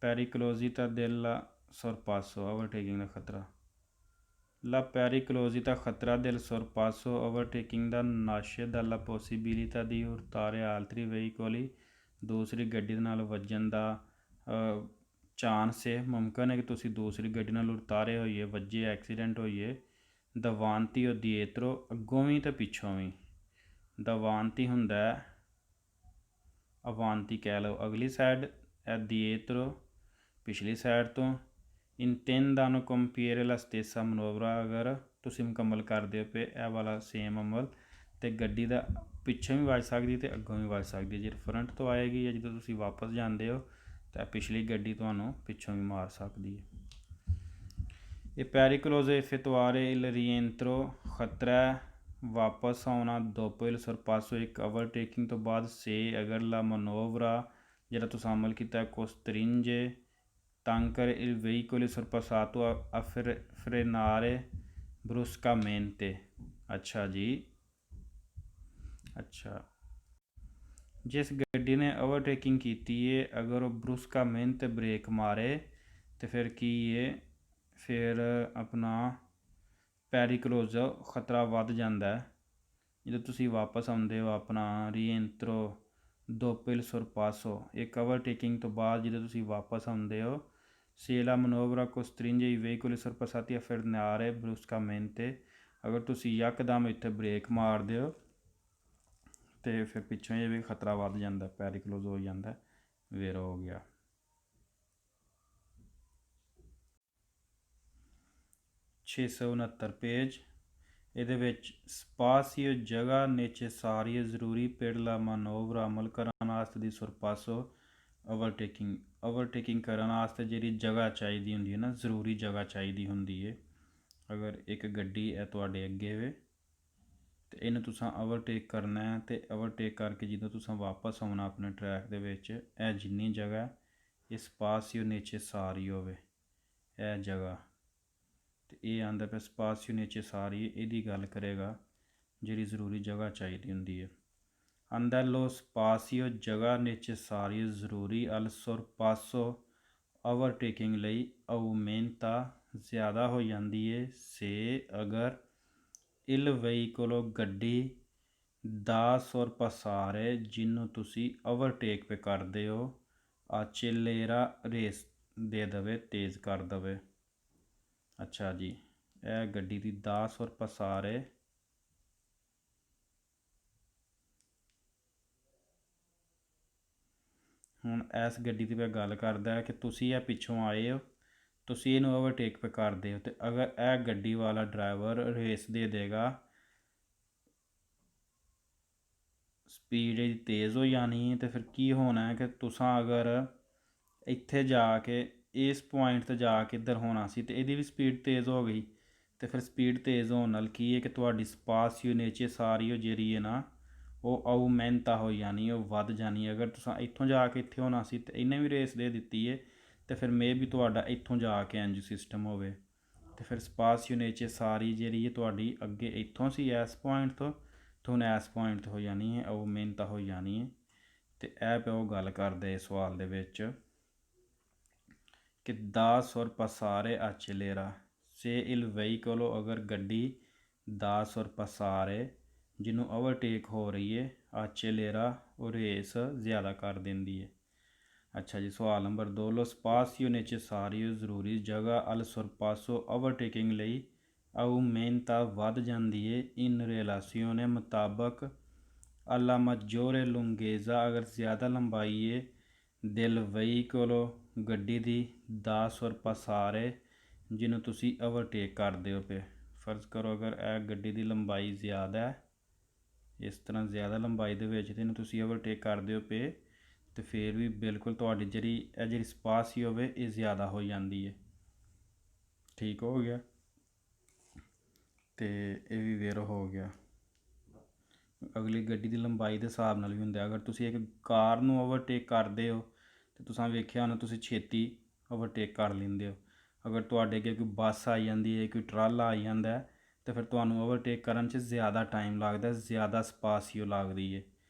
pericolosità della sorpasso, overtaking ਦਾ ਖਤਰਾ। La pericolosità ਖਤਰਾ del sorpasso overtaking ਦਾ nasce dalla possibilità di urtare altri veicoli, ਦੂਸਰੀ ਗੱਡੀ ਦੇ ਨਾਲ ਵੱਜਣ ਦਾ ਚਾਂਸ ਹੈ, ਮੁਮਕਿਨ ਹੈ ਕਿ ਤੁਸੀਂ ਦੂਸਰੀ ਗੱਡੀ ਨਾਲ ਉਤਾਰੇ ਹੋਈਏ, ਵੱਜੇ, ਐਕਸੀਡੈਂਟ ਹੋਈਏ। davanti o dietro, ਅੱਗੋਂ ਵੀ ਅਤੇ ਪਿੱਛੋਂ ਵੀ। davanti ਹੁੰਦਾ avanti ਕਹਿ ਲਓ ਅਗਲੀ ਸਾਈਡ, dietro ਪਿਛਲੀ ਸਾਈਡ ਤੋਂ। intendano compiere la stessa manovra, ਅਗਰ ਤੁਸੀਂ ਮੁਕੰਮਲ ਕਰਦੇ ਹੋ ਪਏ ਇਹ ਵਾਲਾ ਸੇਮ ਅਮਲ, ਅਤੇ ਗੱਡੀ ਦਾ ਪਿੱਛੋਂ ਵੀ ਵੱਜ ਸਕਦੀ ਅਤੇ ਅੱਗੋਂ ਵੀ ਵੱਜ ਸਕਦੀ। ਜੇ ਫਰੰਟ ਤੋਂ ਆਏਗੀ ਜਾਂ ਜਦੋਂ ਤੁਸੀਂ ਵਾਪਸ ਜਾਂਦੇ ਹੋ ਤਾਂ ਪਿਛਲੀ ਗੱਡੀ ਤੁਹਾਨੂੰ ਪਿੱਛੋਂ ਵੀ ਮਾਰ ਸਕਦੀ ਹੈ। ਇਹ pericoloso effettuare il rientro, ਖਤਰਾ ਵਾਪਸ ਆਉਣਾ dopo il sorpasso, ਇੱਕ ਓਵਰਟੇਕਿੰਗ ਤੋਂ ਬਾਅਦ। ਸੇ ਅਗਰ la manovra ਜਿਹੜਾ ਤੁਸੀਂ ਅਮਲ ਕੀਤਾ costringe tanker il veicolo sorpassato a frenare bruscamente। ਅੱਛਾ ਜੀ, ਅੱਛਾ। ਜਿਸ ਗੱਡੀ ਨੇ ਓਵਰਟੇਕਿੰਗ ਕੀਤੀ ਹੈ ਅਗਰ ਉਹ ਬਰੁਸਕਾਮੈਂਟ ਬ੍ਰੇਕ ਮਾਰੇ ਤਾਂ ਫਿਰ ਕੀ ਹੈ, ਫਿਰ ਆਪਣਾ ਪੈਰੀਕਲੋਜ਼ਾ ਖਤਰਾ ਵੱਧ ਜਾਂਦਾ। ਜਦੋਂ ਤੁਸੀਂ ਵਾਪਸ ਆਉਂਦੇ ਹੋ ਆਪਣਾ ਰੀਐਂਟਰੋ dopo il sorpasso, ਇੱਕ ਓਵਰਟੇਕਿੰਗ ਤੋਂ ਬਾਅਦ ਜਦੋਂ ਤੁਸੀਂ ਵਾਪਸ ਆਉਂਦੇ ਹੋ, se la manovra costringe i veicoli sorpassati a frenare bruscamente, ਅਗਰ ਤੁਸੀਂ ਯਕਦਮ ਇੱਥੇ ਬ੍ਰੇਕ ਮਾਰਦੇ ਹੋ ਅਤੇ ਫਿਰ ਪਿੱਛੋਂ ਇਹ ਵੀ ਖਤਰਾ ਵੱਧ ਜਾਂਦਾ, ਪੈਰੀਕਲੋਜ਼ ਹੋ ਜਾਂਦਾ। ਵੇਰ ਹੋ ਗਿਆ। 669 ਪੇਜ। ਇਹਦੇ ਵਿੱਚ ਸਪਾਸੀਓ ਜਗ੍ਹਾ ਨੇਚੇਸਾਰੀ ਜ਼ਰੂਰੀ per la manovra, ਅਮਲ ਕਰਨ ਵਾਸਤੇ ਦੀ sorpasso ਓਵਰਟੇਕਿੰਗ ਕਰਨ ਵਾਸਤੇ ਜਿਹੜੀ ਜਗ੍ਹਾ ਚਾਹੀਦੀ ਹੁੰਦੀ ਹੈ ਨਾ, ਜ਼ਰੂਰੀ ਜਗ੍ਹਾ ਚਾਹੀਦੀ ਹੁੰਦੀ ਹੈ। ਅਗਰ ਇੱਕ ਗੱਡੀ ਹੈ ਤੁਹਾਡੇ ਅੱਗੇ ਵੇ ਅਤੇ ਇਹਨੂੰ ਤੁਸੀਂ ਓਵਰਟੇਕ ਕਰਨਾ ਹੈ, ਅਤੇ ਓਵਰਟੇਕ ਕਰਕੇ ਜਦੋਂ ਤੁਸੀਂ ਵਾਪਸ ਆਉਣਾ ਆਪਣੇ ਟਰੈਕ ਦੇ ਵਿੱਚ, ਇਹ ਜਿੰਨੀ ਜਗ੍ਹਾ ਇਹ ਸਪਾਸੀਓ ਨੇਚੇਸਾਰੀ ਹੋਵੇ, ਇਹ ਜਗ੍ਹਾ, ਅਤੇ ਇਹ ਆਉਂਦਾ ਪਿਆ ਸਪਾਸੀਓ ਨੇਚੇਸਾਰੀ, ਇਹਦੀ ਗੱਲ ਕਰੇਗਾ ਜਿਹੜੀ ਜ਼ਰੂਰੀ ਜਗ੍ਹਾ ਚਾਹੀਦੀ ਹੁੰਦੀ ਹੈ। ਆਂਦਾ ਲੋ ਸਪਾਸੀਓ ਜਗ੍ਹਾ ਨੇਚੇਸਾਰੀ ਜ਼ਰੂਰੀ ਅਲ sorpasso ਓਵਰਟੇਕਿੰਗ ਲਈ aumenta ਜ਼ਿਆਦਾ ਹੋ ਜਾਂਦੀ ਹੈ। ਸੇ ਅਗਰ il veicolo ਗੱਡੀ ਦਾ sorpassare ਜਿਹਨੂੰ ਤੁਸੀਂ ਓਵਰਟੇਕ ਪੇ ਕਰਦੇ ਹੋ, accelera ਰੇਸ ਦੇ ਦੇਵੇ, ਤੇਜ਼ ਕਰ ਦੇਵੇ। ਅੱਛਾ ਜੀ, ਇਹ ਗੱਡੀ ਦੀ ਦਾ sorpassare ਹੁਣ ਇਸ ਗੱਡੀ ਦੀ ਮੈਂ ਗੱਲ ਕਰਦਾ ਕਿ ਤੁਸੀਂ ਇਹ ਪਿੱਛੋਂ ਆਏ ਹੋ, ਤੁਸੀਂ ਇਹਨੂੰ ਓਵਰਟੇਕ ਪੇ ਕਰਦੇ ਹੋ, ਅਤੇ ਅਗਰ ਇਹ ਗੱਡੀ ਵਾਲਾ ਡਰਾਈਵਰ ਰੇਸ ਦੇ ਦੇਗਾ, ਸਪੀਡ ਇਹਦੀ ਤੇਜ਼ ਹੋ ਜਾਣੀ ਹੈ, ਅਤੇ ਫਿਰ ਕੀ ਹੋਣਾ ਹੈ ਕਿ ਤੁਸੀਂ ਅਗਰ ਇੱਥੇ ਜਾ ਕੇ ਇਸ ਪੁਆਇੰਟ 'ਤੇ ਜਾ ਕੇ ਇੱਧਰ ਹੋਣਾ ਸੀ ਅਤੇ ਇਹਦੀ ਵੀ ਸਪੀਡ ਤੇਜ਼ ਹੋ ਗਈ, ਅਤੇ ਫਿਰ ਸਪੀਡ ਤੇਜ਼ ਹੋਣ ਨਾਲ ਕੀ ਹੈ ਕਿ ਤੁਹਾਡੀ ਸਪਾਸੀਓ ਨੇਚੇਸਾਰੀਓ ਜਿਹੜੀ ਹੈ ਨਾ ਉਹ ਆਊਮੈਂਟਾ ਹੋ ਜਾਣੀ, ਉਹ ਵੱਧ ਜਾਣੀ। ਅਗਰ ਤੁਸੀਂ ਇੱਥੋਂ ਜਾ ਕੇ ਇੱਥੇ ਹੋਣਾ ਸੀ ਅਤੇ ਇਹਨੇ ਵੀ ਰੇਸ ਦੇ ਦਿੱਤੀ ਹੈ, ਅਤੇ ਫਿਰ ਮੇ ਵੀ ਤੁਹਾਡਾ ਇੱਥੋਂ ਜਾ ਕੇ ਇੰਝ ਸਿਸਟਮ ਹੋਵੇ, ਅਤੇ ਫਿਰ ਸਪਾਸੀਓ ਨੇਚੇਸਾਰੀ ਜਿਹੜੀ ਹੈ ਤੁਹਾਡੀ ਅੱਗੇ ਇੱਥੋਂ ਸੀ ਇਸ ਪੁਆਇੰਟ ਤੋਂ, ਹੁਣ ਇਸ ਪੁਆਇੰਟ 'ਤੇ ਹੋ ਜਾਣੀ ਹੈ, ਆਊਮੈਂਟਾ ਹੋ ਜਾਣੀ ਹੈ। ਤੇ ਇਹ ਪਿਓ ਗੱਲ ਕਰਦੇ ਸਵਾਲ ਦੇ ਵਿੱਚ ਕਿ da sorpassare accelera se il veicolo ਅਗਰ ਗੱਡੀ da sorpassare ਜਿਹਨੂੰ ਓਵਰਟੇਕ ਹੋ ਰਹੀ ਹੈ accelera ਉਹ ਰੇਸ ਜ਼ਿਆਦਾ ਕਰ ਦਿੰਦੀ ਹੈ। ਅੱਛਾ ਜੀ, ਸਵਾਲ ਨੰਬਰ 2 ਲੋ ਸਪਾਸੀਓ ਨੈਚੇਸਾਰੀਓ ਜ਼ਰੂਰੀ ਜਗ੍ਹਾ ਅਲ sorpasso ਓਵਰਟੇਕਿੰਗ ਲਈ ਆਊਮੈਂਟਾ ਵੱਧ ਜਾਂਦੀ ਹੈ ਇਨ ਰਿਲੇਸ਼ੀਓਨੇ ਮੁਤਾਬਕ alla maggiore lunghezza ਅਗਰ ਜ਼ਿਆਦਾ ਲੰਬਾਈ ਹੈ ਦਿਲ ਵਹੀਕਲੋ ਗੱਡੀ ਦੀ da sorpassare ਜਿਹਨੂੰ ਤੁਸੀਂ ਓਵਰਟੇਕ ਕਰਦੇ ਹੋ ਪਏ। ਫਰਜ਼ ਕਰੋ ਅਗਰ ਇਹ ਗੱਡੀ ਦੀ ਲੰਬਾਈ ਜ਼ਿਆਦਾ ਹੈ, ਇਸ ਤਰ੍ਹਾਂ ਜ਼ਿਆਦਾ ਲੰਬਾਈ ਦੇ ਵਿੱਚ ਇਹਨੂੰ ਤੁਸੀਂ ਓਵਰਟੇਕ ਕਰਦੇ ਹੋ ਪਏ ਤੇ ਫਿਰ ਵੀ ਬਿਲਕੁਲ ਤੁਹਾਡੀ ਜਿਹੜੀ ਸਪਾਸੀਓ ਹੋਵੇ ਇਹ ਜ਼ਿਆਦਾ ਹੋ ਜਾਂਦੀ ਹੈ। ਠੀਕ ਹੋ ਗਿਆ ਤੇ ਇਹ ਵੀ ਵੇਰ ਹੋ ਗਿਆ। ਅਗਲੀ ਗੱਡੀ ਦੀ ਲੰਬਾਈ ਦੇ ਹਿਸਾਬ ਨਾਲ ਵੀ ਹੁੰਦਾ। ਅਗਰ ਤੁਸੀਂ ਇੱਕ ਕਾਰ ਨੂੰ ਓਵਰਟੇਕ ਕਰਦੇ ਹੋ ਤਾਂ ਤੁਸੀਂ ਵੇਖਿਆ ਹੋਣਾ ਤੁਸੀਂ ਛੇਤੀ ਓਵਰਟੇਕ ਕਰ ਲੈਂਦੇ ਹੋ। ਅਗਰ ਤੁਹਾਡੇ ਅੱਗੇ ਕੋਈ ਬੱਸ ਆ ਜਾਂਦੀ ਹੈ, ਕੋਈ ਟਰਾਲਾ ਆ ਜਾਂਦਾ ਤਾਂ ਫਿਰ ਤੁਹਾਨੂੰ ਓਵਰਟੇਕ ਕਰਨ 'ਚ ਜ਼ਿਆਦਾ ਟਾਈਮ ਲੱਗਦਾ, ਜ਼ਿਆਦਾ ਸਪਾਸੀਓ ਲੱਗਦੀ ਹੈ।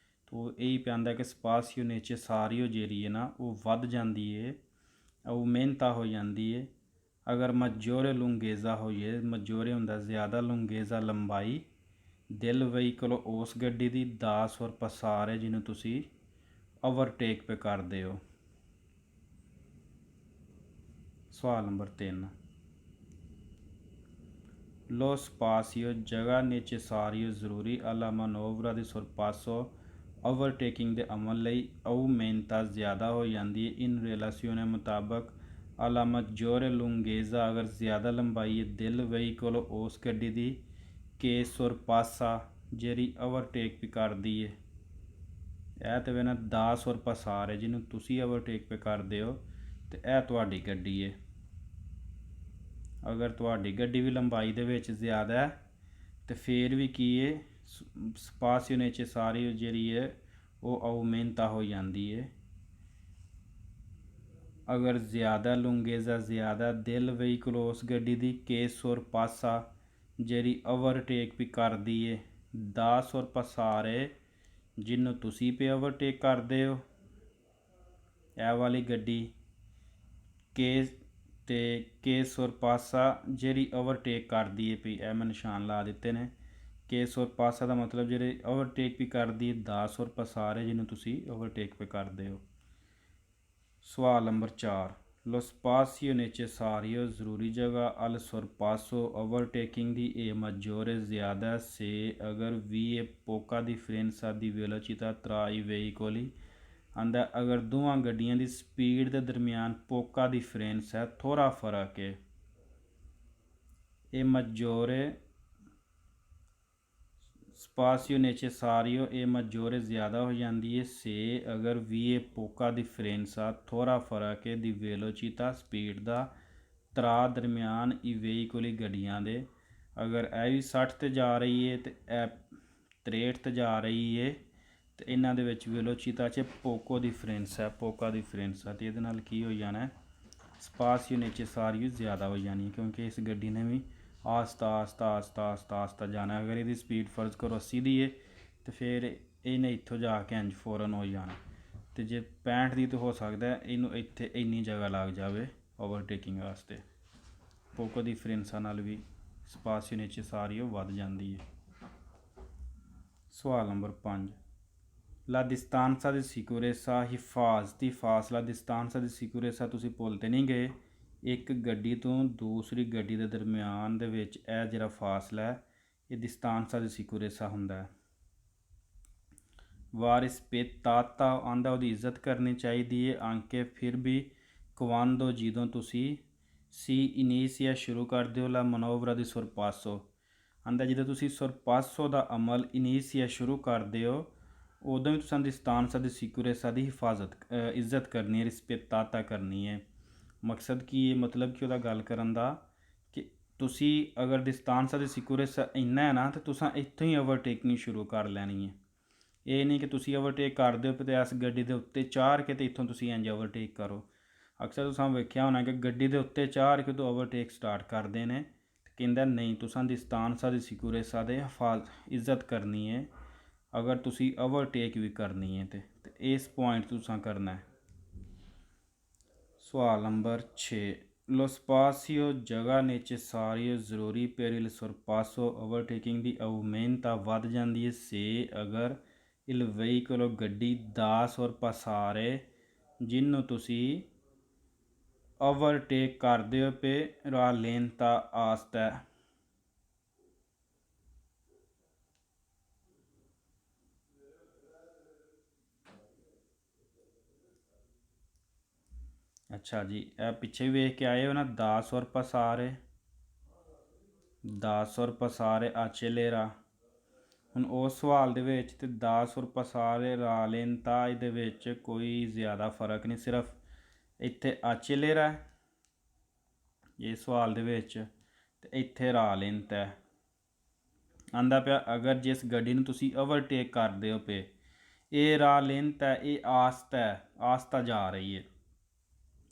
ਤਾਂ ਇਹੀ ਪੈਂਦਾ ਕਿ ਸਪਾਸੀਓ ਨੈਚੇਸਾਰੀਓ ਜਿਹੜੀ ਹੈ ਨਾ ਉਹ ਵੱਧ ਜਾਂਦੀ ਹੈ, ਉਹ ਮਿਹਨਤਾ ਹੋ ਜਾਂਦੀ ਹੈ। ਅਗਰ ਮਜੋਰੇ ਲੁੰਗੇਜ਼ਾ ਹੋਈਏ, ਮਜੋਰੇ ਹੁੰਦਾ ਜ਼ਿਆਦਾ, ਲੁੰਗੇਜ਼ਾ ਲੰਬਾਈ, ਦਿਲ ਵਹੀਕਲ ਉਸ ਗੱਡੀ ਦੀ da sorpassare ਜਿਹਨੂੰ ਤੁਸੀਂ ਓਵਰਟੇਕ ਪੇ ਕਰਦੇ ਹੋ। ਸਵਾਲ ਨੰਬਰ 3 ਲੋ ਸਪਾਸੀਓ ਜਗ੍ਹਾ ਨੈਚੇਸਾਰੀਓ ਜ਼ਰੂਰੀ ਅਲਾ ਮਨੋਵਰਾ ਦੀ sorpasso ਓਵਰਟੇਕਿੰਗ ਦੇ ਅਮਲ ਲਈ ਆਊਮੈਂਟਾ ਜ਼ਿਆਦਾ ਹੋ ਜਾਂਦੀ ਹੈ ਇਨ ਰਿਲੇਸ਼ੀਓਨੇ ਮੁਤਾਬਕ ਅਲਾ maggiore lunghezza ਅਗਰ ਜ਼ਿਆਦਾ ਲੰਬਾਈ ਹੈ ਦਿਲ ਵਹੀਕਲ ਉਸ ਗੱਡੀ ਦੀ ਕੇ sorpassa ਜਿਹੜੀ ਓਵਰਟੇਕ ਵੀ ਕਰਦੀ ਹੈ। ਇਹ ਤਾਂ ਵੇ ਨਾ da sorpassare ਜਿਹਨੂੰ ਤੁਸੀਂ ਓਵਰਟੇਕ ਪੇ ਕਰਦੇ ਹੋ ਤੇ ਇਹ ਤੁਹਾਡੀ ਗੱਡੀ ਹੈ। ਅਗਰ ਤੁਹਾਡੀ ਗੱਡੀ ਵੀ ਲੰਬਾਈ ਦੇ ਵਿੱਚ ਜ਼ਿਆਦਾ ਹੈ ਤੇ ਫਿਰ ਵੀ ਕੀ ਹੈ ਸਪਾਸੀਓ ਨੈਚੇਸਾਰੀਓ ਜਿਹੜੀ ਹੈ ਉਹ ਆਊਮੈਂਟਾ ਹੋ ਜਾਂਦੀ ਹੈ। ਅਗਰ ਜ਼ਿਆਦਾ ਲੁੰਗੇਜ਼ਾ ਜ਼ਿਆਦਾ ਦਿਲ ਵਹੀਕਲ ਉਸ ਗੱਡੀ ਦੀ ਕੇ sorpassa ਜਿਹੜੀ ਓਵਰਟੇਕ ਵੀ ਕਰਦੀ ਹੈ da sorpassare ਜਿਹਨੂੰ ਤੁਸੀਂ ਪੇ ਓਵਰਟੇਕ ਕਰਦੇ ਹੋ ਇਹ ਵਾਲੀ ਗੱਡੀ ਕੇ sorpassa ਜਿਹੜੀ ਓਵਰਟੇਕ ਕਰਦੀ ਹੈ ਵੀ ਇਹ ਮੈਂ ਨਿਸ਼ਾਨ ਲਾ ਦਿੱਤੇ ਨੇ। ਕੇ sorpassa ਦਾ ਮਤਲਬ ਜਿਹੜੇ ਓਵਰਟੇਕ ਵੀ ਕਰਦੀ ਹੈ da sorpassare ਜਿਹਨੂੰ ਤੁਸੀਂ ਓਵਰਟੇਕ ਪੇ ਕਰਦੇ ਹੋ। ਸਵਾਲ ਨੰਬਰ 4 ਲੋ ਸਪਾਸੀਓ ਨੈਚੇਸਾਰੀਓ ਜ਼ਰੂਰੀ ਜਗ੍ਹਾ ਅਲ sorpasso ਓਵਰਟੇਕਿੰਗ ਦੀ ਇਹ maggiore ਜ਼ਿਆਦਾ ਸੇ ਅਗਰ ਵੀ ਇਹ ਪੋਕਾ differenza the velocità tra i veicoli ਆਂਦਾ ਅਗਰ ਦੋਵਾਂ ਗੱਡੀਆਂ ਦੀ ਸਪੀਡ ਦੇ ਦਰਮਿਆਨ ਪੋਕਾ difference ਹੈ, ਥੋੜ੍ਹਾ ਫਰਕ ਹੈ। ਇਹ maggiore ਸਪਾਸੀਓ ਨੈਚੇਸਾਰੀਓ ਇਹ maggiore ਜ਼ਿਆਦਾ ਹੋ ਜਾਂਦੀ ਹੈ ਸੇ ਅਗਰ ਵੀ ਇਹ ਪੋਕਾ differenza ਥੋੜ੍ਹਾ ਫਰਕ ਹੈ ਦੀ velocità ਸਪੀਡ ਦਾ ਤਰਾ ਦਰਮਿਆਨ ਇਹ ਵਹੀਕਲੀ ਗੱਡੀਆਂ ਦੇ। ਅਗਰ ਇਹ ਵੀ 60 ਤੇ ਜਾ ਰਹੀ ਹੈ ਤੇ ਇਹ 63 ਤੇ ਜਾ ਰਹੀ ਹੈ ਤੇ ਇਹਨਾਂ ਦੇ ਵਿੱਚ velocità 'ਚ ਪੋਕਾ differenza ਅਤੇ ਇਹਦੇ ਨਾਲ ਕੀ ਹੋ ਜਾਣਾ ਸਪਾਸੀਓ ਨੈਚੇਸਾਰੀਓ ਜ਼ਿਆਦਾ ਹੋ ਜਾਣੀ ਕਿਉਂਕਿ ਇਸ ਗੱਡੀ ਨੇ ਵੀ ਆਸਤਾ ਜਾਣਾ। ਅਗਰ ਇਹਦੀ ਸਪੀਡ ਫਰਜ਼ ਕਰੋ 80 ਦੀ ਹੈ ਤੇ ਫਿਰ ਇਹਨੇ ਇੱਥੋਂ ਜਾ ਕੇ ਇੰਜ ਫੌਰਨ ਹੋ ਜਾਣਾ ਤੇ ਜੇ 65 ਦੀ ਤਾਂ ਹੋ ਸਕਦਾ ਇਹਨੂੰ ਇੱਥੇ ਇੰਨੀ ਜਗ੍ਹਾ ਲੱਗ ਜਾਵੇ ਓਵਰਟੇਕਿੰਗ ਵਾਸਤੇ। ਪੋਕੋ differenza ਨਾਲ ਵੀ ਸਪਾਸੀਓ ਨੈਚੇਸਾਰੀਓ ਵੱਧ ਜਾਂਦੀ ਹੈ। ਸਵਾਲ ਨੰਬਰ 5 ਲਾ distanza di sicurezza ਹਿਫਾਜ਼ਤੀ ਫਾਸਲਾ distanza di sicurezza ਤੁਸੀਂ ਭੁੱਲ ਤੇ ਨਹੀਂ ਗਏ। ਇੱਕ ਗੱਡੀ ਤੋਂ ਦੂਸਰੀ ਗੱਡੀ ਦੇ ਦਰਮਿਆਨ ਦੇ ਵਿੱਚ ਇਹ ਜਿਹੜਾ ਫਾਸਲਾ ਹੈ ਇਹ distanza di sicurezza ਹੁੰਦਾ ਹੈ। rispettata ਆਂਦਾ ਉਹਦੀ ਇੱਜ਼ਤ ਕਰਨੀ ਚਾਹੀਦੀ ਹੈ। ਅੰਕੇ ਫਿਰ ਵੀ quando ਜਦੋਂ ਤੁਸੀਂ ਸੀ ਇਨੀਸ਼ੀਆ ਸ਼ੁਰੂ ਕਰਦੇ ਹੋ ਲਾ ਮਨੋਵਰਾ ਦੀ sorpasso ਆਂਦਾ ਜਦੋਂ ਤੁਸੀਂ sorpasso ਦਾ ਅਮਲ ਇਨੀਸ਼ੀਆ ਸ਼ੁਰੂ ਕਰਦੇ ਹੋ ਉਦੋਂ ਵੀ ਤੁਸੀਂ distanza di sicurezza ਦੀ ਇੱਜ਼ਤ ਕਰਨੀ ਹੈ, rispettata ਕਰਨੀ ਹੈ। ਮਕਸਦ ਕੀ ਹੈ, ਮਤਲਬ ਕਿ ਉਹਦਾ ਗੱਲ ਕਰਨ ਦਾ ਕਿ ਤੁਸੀਂ ਅਗਰ distanza di sicurezza ਇੰਨਾ ਹੈ ਨਾ ਤਾਂ ਤੁਸੀਂ ਇੱਥੋਂ ਹੀ ਓਵਰਟੇਕਿੰਗ ਸ਼ੁਰੂ ਕਰ ਲੈਣੀ ਹੈ। ਇਹ ਨਹੀਂ ਕਿ ਤੁਸੀਂ ਓਵਰਟੇਕ ਕਰਦੇ ਹੋ ਅਤੇ ਇਸ ਗੱਡੀ ਦੇ ਉੱਤੇ ਚਾੜ ਕੇ ਅਤੇ ਇੱਥੋਂ ਤੁਸੀਂ ਇੰਜ ਓਵਰਟੇਕ ਕਰੋ। ਅਕਸਰ ਤੁਸੀਂ ਵੇਖਿਆ ਹੋਣਾ ਕਿ ਗੱਡੀ ਦੇ ਉੱਤੇ ਚਾੜ ਕੇ ਤੋਂ ਓਵਰਟੇਕ ਸਟਾਰਟ ਕਰਦੇ ਨੇ ਤੇ ਕਹਿੰਦਾ ਨਹੀਂ ਤੁਸੀਂ distanza di sicurezza ਦੇ ਇੱਜ਼ਤ ਕਰਨੀ ਹੈ। अगर तुसी ओवरटेक भी करनी है तो इस पॉइंट तुसा करना है। सवाल नंबर 6, lo spazio जगह necessario ਜ਼ਰੂਰੀ per il sorpasso overtaking ਦੀ aumenta ਵੱਧ ਜਾਂਦੀ ਹੈ se ਅਗਰ il veicolo ਗੱਡੀ ਦਾ sorpassare ਜਿਹਨੂੰ ਤੁਸੀਂ ओवरटेक ਕਰਦੇ ਹੋ पे rallenta asta। अच्छा जी, पिछे भी वेख के आए हो ना, दा sorpassare, दा sorpassare accelera। ਹੁਣ ਉਸ ਸਵਾਲ ਦੇ ਵਿੱਚ ਤੇ ਦਾ sorpassare rallenta ਇਹਦੇ ਵਿੱਚ ਕੋਈ ਜ਼ਿਆਦਾ ਫਰਕ ਨਹੀਂ, ਸਿਰਫ ਇੱਥੇ accelera ਇਹ ਸਵਾਲ ਦੇ ਵਿੱਚ ਤੇ ਇੱਥੇ rallenta ਹੈ। ਆਂਦਾ ਪਿਆ ਅਗਰ ਜਿਸ ਗੱਡੀ ਨੂੰ ਤੁਸੀਂ ਓਵਰਟੇਕ ਕਰਦੇ ਹੋ ਪਏ ਇਹ rallenta ਇਹ ਆਸਤਾ ਜਾ ਰਹੀ ਹੈ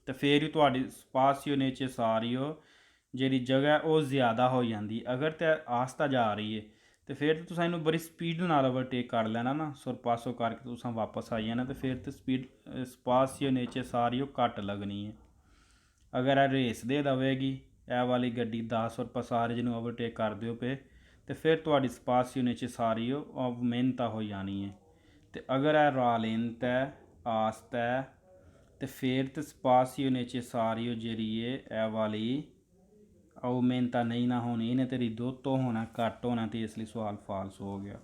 ਤੇ ਫਿਰ ਹੀ ਤੁਹਾਡੀ ਸਪਾਸੀਓ ਨੇਚੇਸਾਰੀਓ ਜਿਹੜੀ ਜਗ੍ਹਾ ਉਹ ਜ਼ਿਆਦਾ ਹੋ ਜਾਂਦੀ। ਅਗਰ ਤੇ ਆਸਤਾ ਜਾ ਰਹੀ ਹੈ ਤੇ ਫਿਰ ਤੁਸੀਂ ਇਹਨੂੰ ਬੜੀ ਸਪੀਡ ਨਾਲ ਓਵਰਟੇਕ ਕਰ ਲੈਣਾ ਨਾ, ਸੁਰਪਾਸੋ ਕਰਕੇ ਤੁਸੀਂ ਵਾਪਸ ਆਈ ਜਾਣਾ ਤੇ ਫਿਰ ਤੇ ਸਪੀਡ ਸਪਾਸੀਓ ਨੇਚੇਸਾਰੀਓ ਘੱਟ ਲੱਗਣੀ ਹੈ। ਅਗਰ ਇਹ ਰੇਸ ਦੇ ਦੇਵੇਗੀ ਇਹ ਵਾਲੀ ਗੱਡੀ 10 ਸੁਰਪਾਸਾਰੇ ਜਿਹਨੂੰ ਓਵਰਟੇਕ ਕਰਦੇ ਹੋ ਪਏ ਤੇ ਫਿਰ ਤੁਹਾਡੀ ਸਪਾਸੀਓ ਨੇਚੇਸਾਰੀਓ ਮਿਹਨਤਾ ਹੋ ਜਾਣੀ ਹੈ। ਤੇ ਅਗਰ ਇਹ rallenta ਆਸਤਾ ਤੇ ਫਿਰ ਤੇ ਸਪਾਸੀਓ ਨੇਚੇਸਾਰੀਓ ਜਿਹੜੀ ਹੈ ਇਹ ਵਾਲੀ aumenta ਨਹੀਂ ਨਾ ਹੋਣੀ, ਇਹਨੇ ਤੇ ridotto ਹੋਣਾ, ਘੱਟ ਹੋਣਾ, ਤੇ ਇਸ ਲਈ ਸਵਾਲ ਫਾਲਸ ਹੋ ਗਿਆ।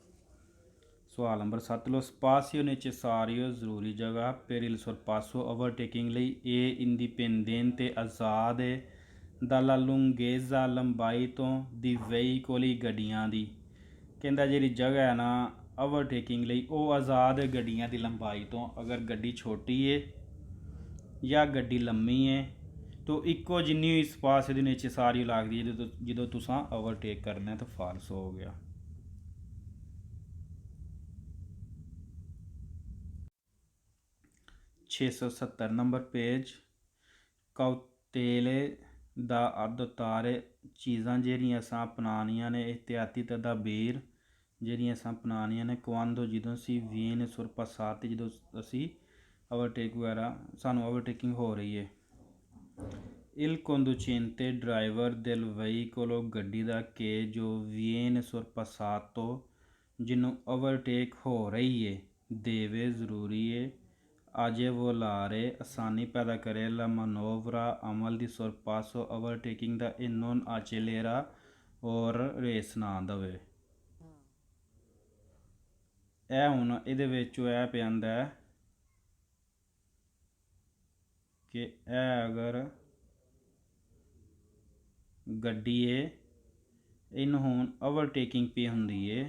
ਸਵਾਲ ਨੰਬਰ 7, lo spazio necessario ਜ਼ਰੂਰੀ ਜਗ੍ਹਾ per il sorpasso overtaking ਲਈ ਇਹ ਇੰਡੀਪੈਂਡੈਂਟ ਆਜ਼ਾਦ ਹੈ dalla lunghezza ਲੰਬਾਈ ਤੋਂ ਦੀ veicoli ਗੱਡੀਆਂ ਦੀ। ਕਹਿੰਦਾ ਜਿਹੜੀ ਜਗ੍ਹਾ ਹੈ ਨਾ ਓਵਰਟੇਕਿੰਗ ਲਈ ਉਹ ਆਜ਼ਾਦ ਹੈ ਗੱਡੀਆਂ ਦੀ ਲੰਬਾਈ ਤੋਂ। ਅਗਰ ਗੱਡੀ ਛੋਟੀ ਹੈ ਜਾਂ ਗੱਡੀ ਲੰਮੀ ਹੈ तो ਇੱਕੋ ਜਿੰਨੀ ਇਸ ਪਾਸੇ ਦੇ ਨੀਚੇ ਸਾਰੀ ਲੱਗਦੀ ਹੈ ਜਦੋਂ ਤੁਸੀਂ ਓਵਰਟੇਕ ਕਰਨਾ ਤਾਂ ਫਾਲਸ ਹੋ ਗਿਆ। ਛੇ ਸੌ 70 ਨੰਬਰ पेज, ਕੌਤੇਲੇ ਦਾ ਅਦੋਤਾਰੇ ਚੀਜ਼ਾਂ ਜਿਹੜੀਆਂ ਅਸਾਂ ਅਪਣਾਉਣੀਆਂ ਨੇ, ਇਹਤਿਆਤੀ ਤਦਾਬੀਰ ਜਿਹੜੀਆਂ ਅਸਾਂ ਅਪਣਾਉਣੀਆਂ ਨੇ ਕੁਆਂਦੋ ਜਦੋਂ ਅਸੀਂ ਵੀਨ ਸੁਰਪਾਸਾਤ ਜਦੋਂ ਅਸੀਂ ਓਵਰਟੇਕ ਵਗੈਰਾ ਸਾਨੂੰ ਓਵਰਟੇਕਿੰਗ ਹੋ ਰਹੀ ਹੈ। il conducente driver del veicolo ਗੱਡੀ ਦਾ ਕਿ ਜੋ viene sorpassato ਜਿਹਨੂੰ ਓਵਰਟੇਕ ਹੋ ਰਹੀ ਹੈ deve ਜ਼ਰੂਰੀ ਹੈ agevolare ਆਸਾਨੀ ਪੈਦਾ ਕਰੇ la manovra ਅਮਲ ਦੀ sorpasso overtaking ਦਾ e non accelera ਔਰ ਰੇਸ ਨਾ ਦੇਵੇ। ਇਹ ਹੁਣ ਇਹਦੇ ਵਿੱਚੋਂ ਇਹ ਪੈਂਦਾ ਕਿ ਇਹ ਅਗਰ ਗੱਡੀ ਹੈ ਇਹਨੂੰ ਹੁਣ ਓਵਰਟੇਕਿੰਗ ਪਈ ਹੁੰਦੀ ਹੈ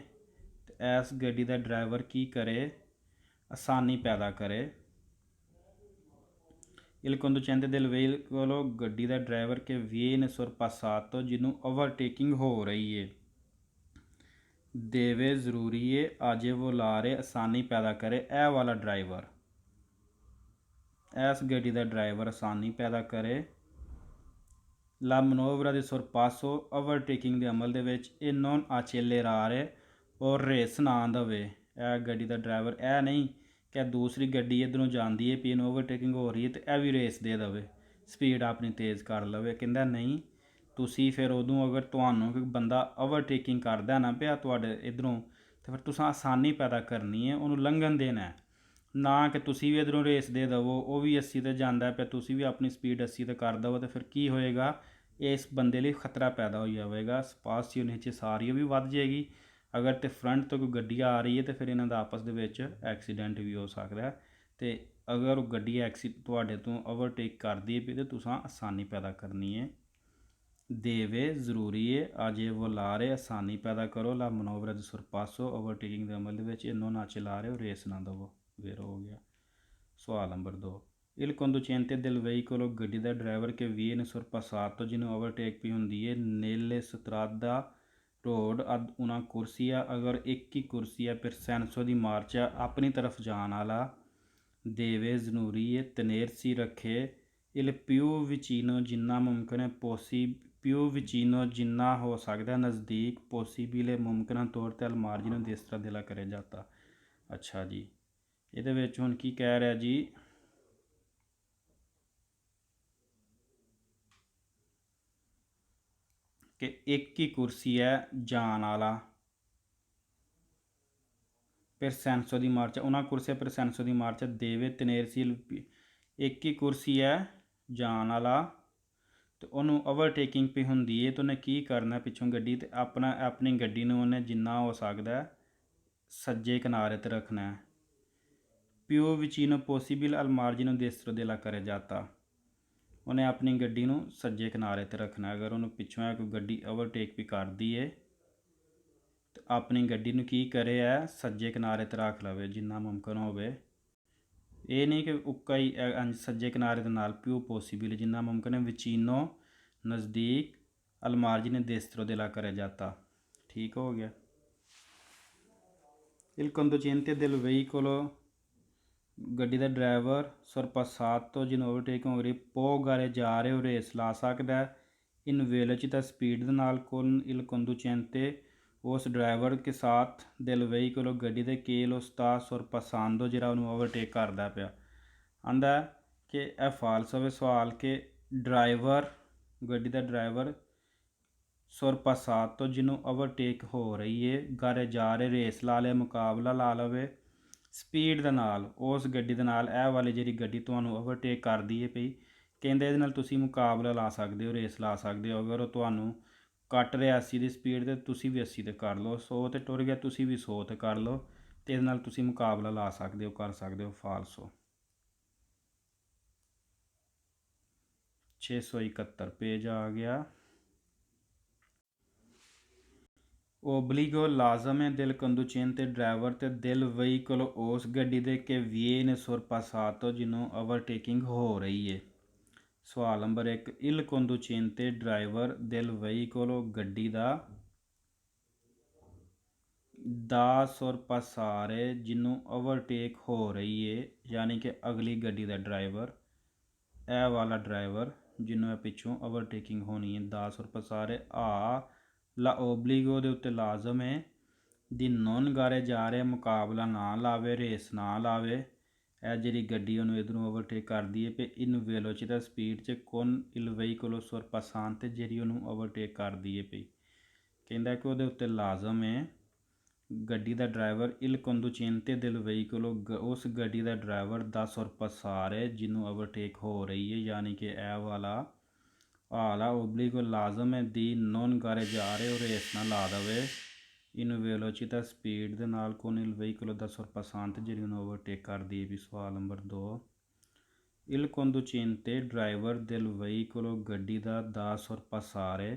ਤੇ ਇਸ ਗੱਡੀ ਦਾ ਡਰਾਈਵਰ ਕੀ ਕਰੇ, ਆਸਾਨੀ ਪੈਦਾ ਕਰੇ। il conducente del veicolo ਗੱਡੀ ਦਾ ਡਰਾਈਵਰ ਕਿ viene sorpassato ਜਿਹਨੂੰ ਓਵਰਟੇਕਿੰਗ ਹੋ ਰਹੀ ਹੈ deve ਜ਼ਰੂਰੀ ਹੈ agevolare ਆਸਾਨੀ ਪੈਦਾ ਕਰੇ ਇਹ ਵਾਲਾ ਡਰਾਈਵਰ, ਇਸ ਗੱਡੀ ਦਾ ਡਰਾਈਵਰ ਆਸਾਨੀ ਪੈਦਾ ਕਰੇ ਲਾ ਮਨੋਵਰਾ ਦੇ sorpasso ਓਵਰਟੇਕਿੰਗ ਦੇ ਅਮਲ ਦੇ ਵਿੱਚ ਇਹ non accelerare ਔਰ ਰੇਸ ਨਾ ਦੇਵੇ। ਇਹ ਗੱਡੀ ਦਾ ਡਰਾਈਵਰ ਇਹ ਨਹੀਂ ਕਿ ਦੂਸਰੀ ਗੱਡੀ ਇੱਧਰੋਂ ਜਾਂਦੀ ਹੈ ਵੀ ਇਹਨੂੰ ਓਵਰਟੇਕਿੰਗ ਹੋ ਰਹੀ ਹੈ ਤੇ ਇਹ ਵੀ ਰੇਸ ਦੇ ਦੇਵੇ, ਸਪੀਡ ਆਪਣੀ ਤੇਜ਼ ਕਰ ਲਵੇ। ਕਹਿੰਦਾ ਨਹੀਂ, ਤੁਸੀਂ ਫਿਰ ਉਦੋਂ ਅਗਰ ਤੁਹਾਨੂੰ ਕੋਈ ਬੰਦਾ ਓਵਰਟੇਕਿੰਗ ਕਰਦਾ ਨਾ ਪਿਆ ਤੁਹਾਡੇ ਇੱਧਰੋਂ ਤਾਂ ਫਿਰ ਤੁਸੀਂ ਆਸਾਨੀ ਪੈਦਾ ਕਰਨੀ ਹੈ, ਉਹਨੂੰ ਲੰਘਣ ਦੇਣਾ, ਨਾ ਕਿ ਤੁਸੀਂ ਵੀ ਇੱਧਰੋਂ ਰੇਸ ਦੇ ਦੇਵੋ, ਉਹ ਵੀ 80 'ਤੇ ਜਾਂਦਾ ਪਿਆ ਤੁਸੀਂ ਵੀ ਆਪਣੀ ਸਪੀਡ 80 'ਤੇ ਕਰ ਦੇਵੋ, ਤਾਂ ਫਿਰ ਕੀ ਹੋਏਗਾ, ਇਸ ਬੰਦੇ ਲਈ ਖਤਰਾ ਪੈਦਾ ਹੋ ਜਾਵੇਗਾ। ਸਪਾਸੀਓ ਨੇਚੇਸਾਰੀਓ ਵੀ ਵੱਧ ਜਾਏਗੀ। ਅਗਰ ਤੇ ਫਰੰਟ ਤੋਂ ਕੋਈ ਗੱਡੀ ਆ ਰਹੀ ਹੈ ਤਾਂ ਫਿਰ ਇਹਨਾਂ ਦਾ ਆਪਸ ਦੇ ਵਿੱਚ ਐਕਸੀਡੈਂਟ ਵੀ ਹੋ ਸਕਦਾ। ਅਤੇ ਅਗਰ ਉਹ ਗੱਡੀ ਤੁਹਾਡੇ ਤੋਂ ਓਵਰਟੇਕ ਕਰਦੀ ਹੈ ਤਾਂ ਤੁਸੀਂ ਆਸਾਨੀ ਪੈਦਾ ਕਰਨੀ ਹੈ। ਦੇਵੇ ਜ਼ਰੂਰੀ ਹੈ agevolare ਆਸਾਨੀ ਪੈਦਾ ਕਰੋ ਲਾ ਮਨੋਵਰਾ ਦੀ sorpasso ਓਵਰਟੇਕਿੰਗ ਦੇ ਅਮਲ ਦੇ ਵਿੱਚ ਇਹਨੂੰ ਨਾ ਚਲਾ ਰਹੇ ਹੋ, ਰੇਸ ਨਾ ਦੇਵੋ। ਫਿਰ ਹੋ ਗਿਆ। ਸਵਾਲ number 2, il conducente del veicolo ਗੱਡੀ ਦਾ ਡਰਾਈਵਰ ਕਿ viene sorpassato ਜਿਹਨੂੰ ਓਵਰਟੇਕ ਵੀ ਹੁੰਦੀ ਹੈ nelle strada road ad una corsia ਅਗਰ ਇੱਕ ਹੀ ਕੁਰਸੀ ਹੈ per senso ਦੀ ਮਾਰਚਾ ਆਪਣੀ ਤਰਫ ਜਾਣ ਵਾਲਾ deve ਜ਼ਰੂਰੀ ਹੈ tenersi ਰੱਖੇ il più vicino ਜਿੰਨਾ ਮੁਮਕਿਨ ਹੈ più vicino ਜਿੰਨਾ ਹੋ ਸਕਦਾ ਨਜ਼ਦੀਕ possibile ਮੁਮਕਿਨ ਤੌਰ 'ਤੇ al margine ਜਿਸ ਤਰ੍ਹਾਂ ਦਿਲਾ ਕਰਿਆ ਜਾਂਦਾ। ਅੱਛਾ ਜੀ, ਇਹਦੇ ਵਿੱਚ ਹੁਣ ਕੀ ਕਹਿ ਰਿਹਾ ਜੀ, ਕਿ ਇੱਕ ਹੀ ਕੁਰਸੀ ਹੈ ਜਾਣ ਵਾਲਾ per senso ਦੀ ਮਾਰਚ, ਉਹਨਾਂ ਕੁਰਸੀਆਂ per senso ਦੀ ਮਾਰਚ ਦੇਵੇ ਤਨੇਰਸੀ, ਇੱਕ ਹੀ ਕੁਰਸੀ ਹੈ ਜਾਣ ਵਾਲਾ ਤੇ ਉਹਨੂੰ ਓਵਰਟੇਕਿੰਗ ਵੀ ਹੁੰਦੀ ਹੈ, ਤੇ ਉਹਨੇ ਕੀ ਕਰਨਾ ਪਿੱਛੋਂ ਗੱਡੀ, ਤੇ ਆਪਣੀ ਗੱਡੀ ਨੂੰ ਉਹਨੇ ਜਿੰਨਾ ਹੋ ਸਕਦਾ ਸੱਜੇ ਕਿਨਾਰੇ 'ਤੇ ਰੱਖਣਾ ਹੈ। ਪਿਓ ਵਿਚੀਨੋ ਪੋਸੀਬਲ ਅਲ ਮਾਰਜਿਨੋ ਦੇਸਤਰੋ ਦੇਲਾ ਕਰੇ ਜਾਤਾ, ਉਹਨੇ ਆਪਣੀ ਗੱਡੀ ਨੂੰ ਸੱਜੇ ਕਿਨਾਰੇ 'ਤੇ ਰੱਖਣਾ। ਅਗਰ ਉਹਨੂੰ ਪਿੱਛੋਂ ਕੋਈ ਗੱਡੀ ਓਵਰਟੇਕ ਵੀ ਕਰਦੀ ਹੈ ਤੇ ਆਪਣੀ ਗੱਡੀ ਨੂੰ ਕੀ ਕਰੇ ਹੈ, ਸੱਜੇ ਕਿਨਾਰੇ 'ਤੇ ਰੱਖ ਲਵੇ ਜਿੰਨਾ ਮੁਮਕਿਨ ਹੋਵੇ। ਇਹ ਨਹੀਂ ਕਿ ਉੱਕਾ ਹੀ ਸੱਜੇ ਕਿਨਾਰੇ ਦੇ ਨਾਲ, ਪਿਓ ਪੋਸੀਬਲ ਜਿੰਨਾ ਮੁਮਕਿਨ ਹੈ, ਵਿਚੀਨੋ ਨਜ਼ਦੀਕ, ਅਲਮਾਰਜਿਨ ਦੇਸਤਰੋ ਦੇਲਾ ਕਰੇ ਜਾਤਾ। ਠੀਕ ਹੋ ਗਿਆ। ਇਲ ਕੰਦੋਚੇਂਤੇ ਦਿਲ ਵਹੀਕੋਲੋ, ਗੱਡੀ ਦਾ ਡਰਾਈਵਰ ਸਰਪਾਸਾਤੋ ਜਿਹਨੂੰ ਓਵਰਟੇਕਿੰਗ ਹੋ ਰਹੀ, ਪੋ ਗਾਰੇ ਜਾ ਰਹੇ ਹੋ ਰੇਸ ਲਾ ਸਕਦਾ। ਇਨ ਵੇਲੋਚਿਤਾ ਸਪੀਡ ਦੇ ਨਾਲ, ਕੋਨ ਇਲ ਕੰਦੋਚੇਂਤੇ ਉਸ ਡਰਾਈਵਰ ਕੇ ਸਾਥ ਦਿਲ ਵਹੀਕੋਲੋ, ਗੱਡੀ ਦੇ ਕੇਲ ਉਸਤਾ ਸਰਪਾਸਾਂਦੋ ਜਿਹੜਾ ਉਹਨੂੰ ਓਵਰਟੇਕ ਕਰਦਾ ਪਿਆ। ਆਂਦਾ ਕਿ ਇਹ ਫਾਲਸ ਹੋਵੇ ਸਵਾਲ, ਕਿ ਡਰਾਈਵਰ, ਗੱਡੀ ਦਾ ਡਰਾਈਵਰ ਸਰਪਾਸਾਤੋ ਜਿਹਨੂੰ ਓਵਰਟੇਕ ਹੋ ਰਹੀ ਹੈ, ਗਾਰੇ ਜਾ ਰਹੇ ਰੇਸ ਲਾ ਲੇ, ਮੁਕਾਬਲਾ ਲਾ ਲਵੇ ਸਪੀਡ ਦੇ ਨਾਲ, ਉਸ ਗੱਡੀ ਦੇ ਨਾਲ, ਇਹ ਵਾਲੀ ਜਿਹੜੀ ਗੱਡੀ ਤੁਹਾਨੂੰ ਓਵਰਟੇਕ ਕਰਦੀ ਹੈ ਪਈ, ਕਹਿੰਦੇ ਇਹਦੇ ਨਾਲ ਤੁਸੀਂ ਮੁਕਾਬਲਾ ਲਾ ਸਕਦੇ ਹੋ, ਰੇਸ ਲਾ ਸਕਦੇ ਹੋ। ਅਗਰ ਉਹ ਤੁਹਾਨੂੰ ਕੱਟ ਰਿਹਾ 80 ਦੀ ਸਪੀਡ 'ਤੇ, ਤੁਸੀਂ ਵੀ 80 'ਤੇ ਕਰ ਲਓ, 100 'ਤੇ ਟੁਰ ਗਿਆ ਤੁਸੀਂ ਵੀ 100 'ਤੇ ਕਰ ਲਓ, ਅਤੇ ਇਹਦੇ ਨਾਲ ਤੁਸੀਂ ਮੁਕਾਬਲਾ ਲਾ ਸਕਦੇ ਹੋ, ਕਰ ਸਕਦੇ ਹੋ। ਫਾਲਸੋ 671 ਪੇਜ ਆ ਗਿਆ। ਓਬਲੀਗੋ ਲਾਜ਼ਮ ਹੈ ਦਿਲ ਕੰਦੂਚੇਂਤੇ ਡਰਾਈਵਰ ਤੇ ਦਿਲ ਵਹੀਕਲ ਉਸ ਗੱਡੀ ਦੇ ਕਿ ਵੀਏਨੇ ਸੁਰਪਾਸਾਤੋ ਜਿਹਨੂੰ ਓਵਰਟੇਕਿੰਗ ਹੋ ਰਹੀ ਹੈ। ਸਵਾਲ ਨੰਬਰ 1, ਇਲ ਕੰਦੂਚੇਂਤੇ ਡਰਾਈਵਰ ਦਿਲ ਵਹੀਕਲ ਗੱਡੀ ਦਾ ਸੁਰਪਾਸਾਰੇ ਜਿਹਨੂੰ ਓਵਰਟੇਕ ਹੋ ਰਹੀ ਹੈ, ਯਾਨੀ ਕਿ ਅਗਲੀ ਗੱਡੀ ਦਾ ਡਰਾਈਵਰ, ਇਹ ਵਾਲਾ ਡਰਾਈਵਰ ਜਿਹਨੂੰ ਇਹ ਪਿੱਛੋਂ ਓਵਰਟੇਕਿੰਗ ਹੋਣੀ ਹੈ, ਦਾ ਸੁਰਪਾਸਾਰੇ ਆ ਲਾ ਓਬਲੀਗੋ ਦੇ ਉੱਤੇ ਲਾਜ਼ਮ ਹੈ ਦੀ ਨੋਨ ਗਾਰੇ ਜਾ ਰਹੇ ਮੁਕਾਬਲਾ ਨਾ ਲਾਵੇ, ਰੇਸ ਨਾ ਲਾਵੇ। ਇਹ ਜਿਹੜੀ ਗੱਡੀ ਉਹਨੂੰ ਇੱਧਰੋਂ ਓਵਰਟੇਕ ਕਰਦੀ ਹੈ, ਪੇ ਇਨ ਵੇਲੋਚਿਤਾ ਸਪੀਡ 'ਚ ਕੋਨ ਇਲ ਵਹੀਕਲੋ ਸੁਰਪਾਸਾਨ, ਤੇ ਜਿਹੜੀ ਉਹਨੂੰ ਓਵਰਟੇਕ ਕਰਦੀ ਹੈ ਪਈ, ਕਹਿੰਦਾ ਕਿ ਉਹਦੇ ਉੱਤੇ ਲਾਜ਼ਮ ਹੈ ਗੱਡੀ ਦਾ ਡਰਾਈਵਰ ਇਲ ਕੰਦੂਚੇਂਤੇ ਦਿਲ ਵਹੀਕਲੋ, ਉਸ ਗੱਡੀ ਦਾ ਡਰਾਈਵਰ ਦਾ ਸੁਰਪਾਸਾਰੇ ਜਿਹਨੂੰ ਓਵਰਟੇਕ ਹੋ ਰਹੀ ਹੈ, ਯਾਨੀ ਕਿ ਇਹ ਵਾਲਾ ਆਲਾ ਓਬਲੀਗੋ ਲਾਜ਼ਮ ਹੈ ਦੀ ਨੋਨ ਗਾਰੇ ਜਾ ਰਹੇ ਉਹ ਰੇਸ ਨਾ ਲਾ ਦੇਵੇ ਇਨ ਵੇਲੋਚਿਤਾ ਸਪੀਡ ਦੇ ਨਾਲ, ਕੋਨ ਇਲ ਵਹੀਕਲੋ ਦਾ ਸੁਰਪਾਸਾਂਤ ਜਿਹੜੀ ਉਹਨੂੰ ਓਵਰਟੇਕ ਕਰਦੀ ਹੈ ਵੀ। ਸਵਾਲ ਨੰਬਰ 2, ਇਲ ਕੰਦੂਚੇਂਤੇ ਡਰਾਈਵਰ ਦਿਲ ਵਹੀਕਲੋ ਗੱਡੀ ਦਾ ਸੁਰਪਾਸਾਰੇ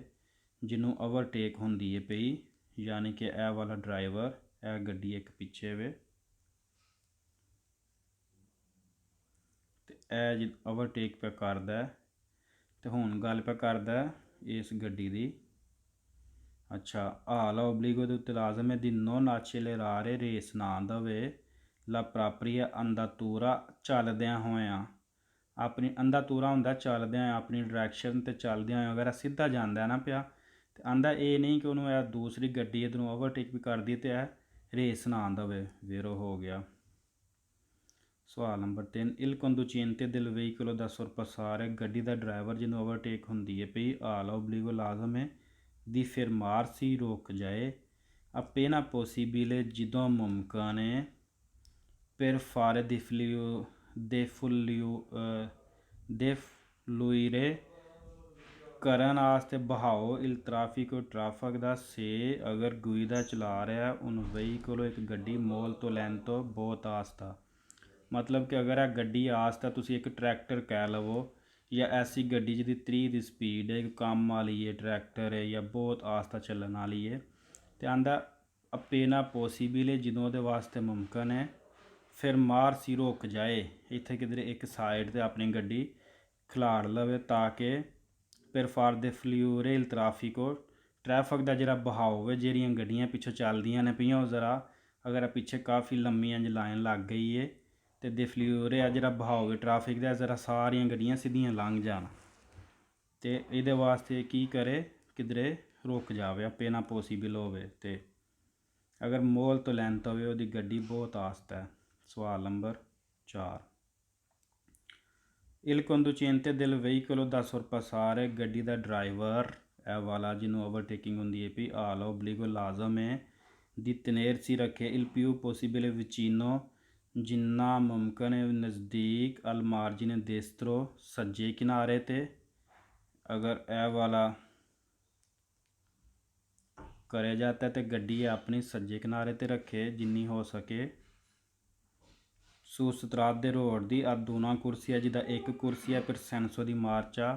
ਜਿਹਨੂੰ ਓਵਰਟੇਕ ਹੁੰਦੀ ਹੈ ਪਈ, ਯਾਨੀ ਕਿ ਇਹ ਵਾਲਾ ਡਰਾਈਵਰ, ਇਹ ਗੱਡੀ ਇੱਕ ਪਿੱਛੇ ਵੇ ਤੇ ਇਹ ਓਵਰਟੇਕ ਪਿਆ ਕਰਦਾ, ਤੇ ਹੁਣ ਗੱਲ ਪਿਆ ਕਰਦਾ ਇਸ ਗੱਡੀ ਦੀ। ਅੱਛਾ, ਆਲਾ ਓਬਲੀਗੋ ਦੇ ਉੱਤੇ ਲਾਜ਼ਮ ਹੈ ਦੀ ਨੋਨ ਆਚੇਲੇਰਾਰੇ ਰੇਸ ਨਾ ਦੇਵੇ ਲਾ ਪ੍ਰਾਪਰੀਆ ਅੰਦਾਤੂਰਾ ਚੱਲਦਿਆਂ ਹੋਇਆਂ, ਆਪਣੀ ਅੰਦਾਤੂਰਾ ਹੁੰਦਾ ਚੱਲਦਿਆਂ ਹੋਇਆਂ, ਆਪਣੀ ਡਾਇਰੈਕਸ਼ਨ 'ਤੇ ਚੱਲਦਿਆਂ ਹੋਇਆਂ। ਅਗਰ ਸਿੱਧਾ ਜਾਂਦਾ ਨਾ ਪਿਆ ਤੇ ਆਂਦਾ ਇਹ ਨਹੀਂ ਕਿ ਉਹਨੂੰ ਇਹ ਦੂਸਰੀ ਗੱਡੀ ਇੱਧਰੋਂ ਓਵਰਟੇਕ ਵੀ ਕਰਦੀ ਅਤੇ ਇਹ ਰੇਸ ਨਾ ਦੇਵੇ, ਜ਼ੀਰੋ ਹੋ ਗਿਆ। ਸਵਾਲ ਨੰਬਰ 3, ਇਲ ਕੰਦੂਚੇਂਤੇ ਦਿਲ ਵਹੀਕਲੋ ਦਾ ਸੁਰਪਾਸਾਰੇ, ਗੱਡੀ ਦਾ ਡਰਾਈਵਰ ਜਿਹਨੂੰ ਓਵਰਟੇਕ ਹੁੰਦੀ ਹੈ ਪਈ, ਆਲਾ ਓਬਲੀਗੋ ਲਾਜ਼ਮ ਹੈ ਦੀ ਫਰਮਾਰਸੀ ਰੁਕ ਜਾਏ ਆਪੇਨਾ ਪੋਸੀਬਿਲੇ ਜਦੋਂ ਮੁਮਕਿਨ ਹੈ, per fare defluire ਕਰਨ ਵਾਸਤੇ ਬਹਾਓ ਇਲ ਟ੍ਰੈਫਿਕੋ ਟ੍ਰੈਫਿਕ ਦਾ ਸੇ, ਅਗਰ ਗੁਈਦਾ ਚਲਾ ਰਿਹਾ ਉਹਨੂੰ ਵਹੀਕਲੋ ਇੱਕ ਗੱਡੀ ਮੋਲ ਤੋਂ ਲੈਣ ਤੋਂ ਬਹੁਤ ਆਸਤਾ, ਮਤਲਬ ਕਿ ਅਗਰ ਇਹ ਗੱਡੀ ਆਸਤਾ, ਤੁਸੀਂ ਇੱਕ ਟਰੈਕਟਰ ਕਹਿ ਲਵੋ ਜਾਂ ਐਸੀ ਗੱਡੀ ਜਿਹਦੀ 30 ਦੀ ਸਪੀਡ ਹੈ, ਇੱਕ ਕੰਮ ਵਾਲੀ ਹੈ, ਟਰੈਕਟਰ ਹੈ ਜਾਂ ਬਹੁਤ ਆਸਤਾ ਚੱਲਣ ਵਾਲੀ ਹੈ, ਅਤੇ ਆਂਦਾ ਅਪੇਨਾ ਪੋਸੀਬਲ ਹੈ ਜਦੋਂ ਉਹਦੇ ਵਾਸਤੇ ਮੁਮਕਿਨ ਹੈ, ਫਿਰ ਮਾਰਸੀ ਰੁਕ ਜਾਏ, ਇੱਥੇ ਕਿਧਰੇ ਇੱਕ ਸਾਈਡ 'ਤੇ ਆਪਣੀ ਗੱਡੀ ਖਿਲਾਰ ਲਵੇ ਤਾਂ ਕਿ ਫਿਰ ਫਾਰ ਦੇ ਫਲਿਊਰੇ ਇਲ ਟ੍ਰੈਫਿਕੋ, ਟ੍ਰੈਫਿਕ ਦਾ ਜਿਹੜਾ ਬਹਾਓ ਹੋਵੇ, ਜਿਹੜੀਆਂ ਗੱਡੀਆਂ ਪਿੱਛੋਂ ਚੱਲਦੀਆਂ ਨੇ ਪਈਆਂ ਉਹ ਜ਼ਰਾ, ਅਗਰ ਪਿੱਛੇ ਕਾਫੀ ਲੰਮੀ ਇੰਜ ਲਾਈਨ ਲੱਗ ਗਈ ਹੈ ਅਤੇ ਦੇ ਫਲਿਊਰੇ ਆ ਜਿਹੜਾ ਬਹਾਓ ਹੋਵੇ ਟ੍ਰੈਫਿਕ ਦਾ, ਜ਼ਰਾ ਸਾਰੀਆਂ ਗੱਡੀਆਂ ਸਿੱਧੀਆਂ ਲੰਘ ਜਾਣ, ਅਤੇ ਇਹਦੇ ਵਾਸਤੇ ਕੀ ਕਰੇ, ਕਿਧਰੇ ਰੁਕ ਜਾਵੇ, ਆਪੇ ਨਾ ਪੋਸੀਬਲ ਹੋਵੇ। ਅਤੇ अगर मोल तो लैंथ होवे ओहदी गड्डी बहुत आस्ता है। सवाल number 4, il conducente del veicolo da sorpassare ਗੱਡੀ ਦਾ ਡਰਾਈਵਰ ਇਹ ਵਾਲਾ ਜਿਹਨੂੰ ਓਵਰਟੇਕਿੰਗ ਹੁੰਦੀ ਹੈ ਵੀ ਆਲ ਓਬਲੀਗੋ ਲਾਜ਼ਮ ਹੈ ਦੀ tenersi ਰੱਖੇ il più possibile vicino ਜਿੰਨਾ ਮੁਮਕਿਨ ਹੈ ਨਜ਼ਦੀਕ al margine destro ਸੱਜੇ ਕਿਨਾਰੇ 'ਤੇ। अगर ਇਹ ਵਾਲਾ करें जाता है तो गड्डी अपनी सज्जे किनारे ते रखे जिन्नी हो सके। सुसतरात दे रोड दी आ दूना कुर्सी है जिदा एक कुर्सी है, फिर सैंसो दी मार्चा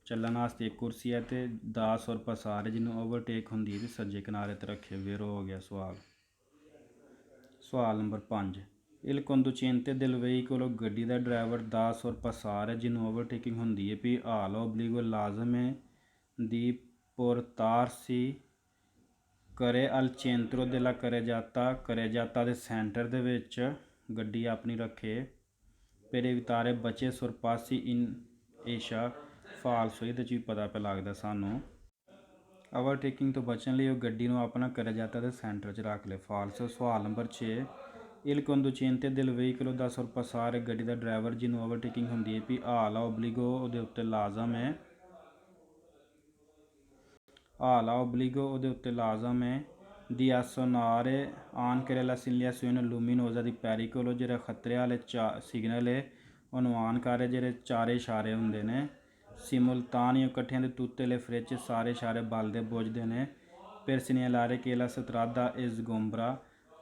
ਚੱਲਣ ਵਾਸਤੇ एक कुर्सी है तो 10 और पसारे जिन्हों ओवरटेक होंगी भी सज्जे किनारे ते रखे। वेरो हो गया सवाल। सवाल number 5, il conducente del veicolo गड्डी का ड्राइवर 10 और पसारे जिन्हों ओवरटेकिंग होंगी है भी हाल ओबलीगो लाजम है दी portarsi करे अल चेंत्रो दे ला करे जाता दे सेंटर दे विच गड्डी अपनी रखे। पर वितारे बचे सुरपासी इन एशा फालसो ये भी पता पे लगता सानू। ओवरटेकिंग तो बचने लिए गड्डी नूं अपना करे जाता दे सेंटर च रख ले। फालसो। सवाल number 6, il conducente del veicolo da sorpassare गड्डी का ड्राइवर जिन्हों ओवरटेकिंग होंगी है भी हाल ओबलीगो उहदे उत्ते लाजम है हाला ओबलीगो उहदे उत्ते लाजम है दी assonare anche la segnalazione luminosa di pericolo जेह्ड़े खतरे वाले सिग्नल है अनुमान करे जेह्ड़े चारे इशारे होंदे ने simultaneo कट्ठियां दे तुत्ते ले फ्रिज सारे इशारे बलदे बुझदे ने। फिर segnalare che la strada è sgombra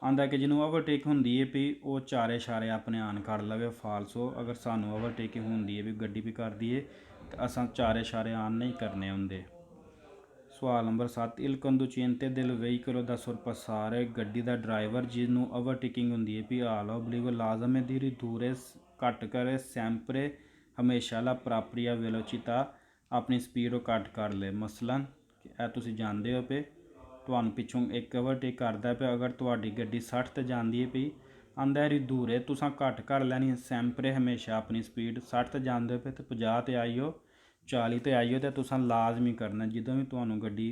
आंदा कि जिन्हों ओवरटेक होंगी है भी वो चारे इशारे अपने आन कर लवे। फालसो। अगर सानू ओवरटेकिंग होंगी है भी गड्डी भी कर दी है तो असां चारे इशारे आन नहीं करने होंगे। सवाल number 7, il conducente del veicolo da sorpassare गड्डी का ड्राइवर जिन्हों ओवरटेकिंग होंगी है भी हाल ओबलीगो लाजम है दी दूरे घट करे sempre हमेशा ला प्राप्रिया वेलोचिता अपनी स्पीड घट कर ले। मसलन यह तुम जानते हो पे तुहानू पिछों एक ओवरटेक करता पे अगर तुहाडी गड्डी 60 ते जाती है पई आंदा है दूरे तुसां घट कर लैनी sempre हमेशा अपनी स्पीड 60 ते जाते पे तो 50 ते आईओ 40 ते आईओ तो तुसां लाजमी करना ਜਦੋਂ भी तुहानू गड्डी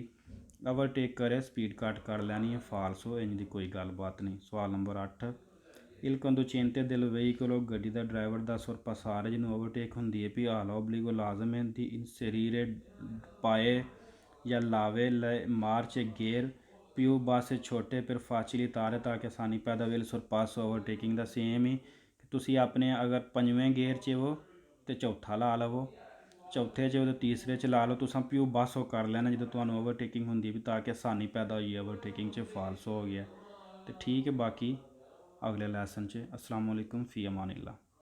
ओवरटेक करे स्पीड घट कर लैनी है। फालसो। इंज दी कोई गलबात नहीं। सवाल number 8, il conducente del veicolo गड्डी का ड्राइवर da sorpassare जिन्हों ओवरटेक होंगी है भी हाल ओबलीगो लाजम है दी inserire पाए या लावे ले मार्च गेयर पिू बस छोटे पर फाचिली तारे ताकि आसानी पैदा वेल सुरपास ओवरटेकिंग का सेम ही कि तुसी अपने अगर 5वें गेयर च हो तो चौथा ला लवो, चौथे च तो तीसरे च ला लो तुसां पिओ बस वो कर लेना जो तुहानू ओवरटेकिंग होंगी भी ताकि आसानी पैदा होई ओवरटेकिंग च। फालसो हो गया। तो ठीक है बाकी अगले लैसन च। अस्सलाम वालेकुम फ़ी अमानिल्लाह।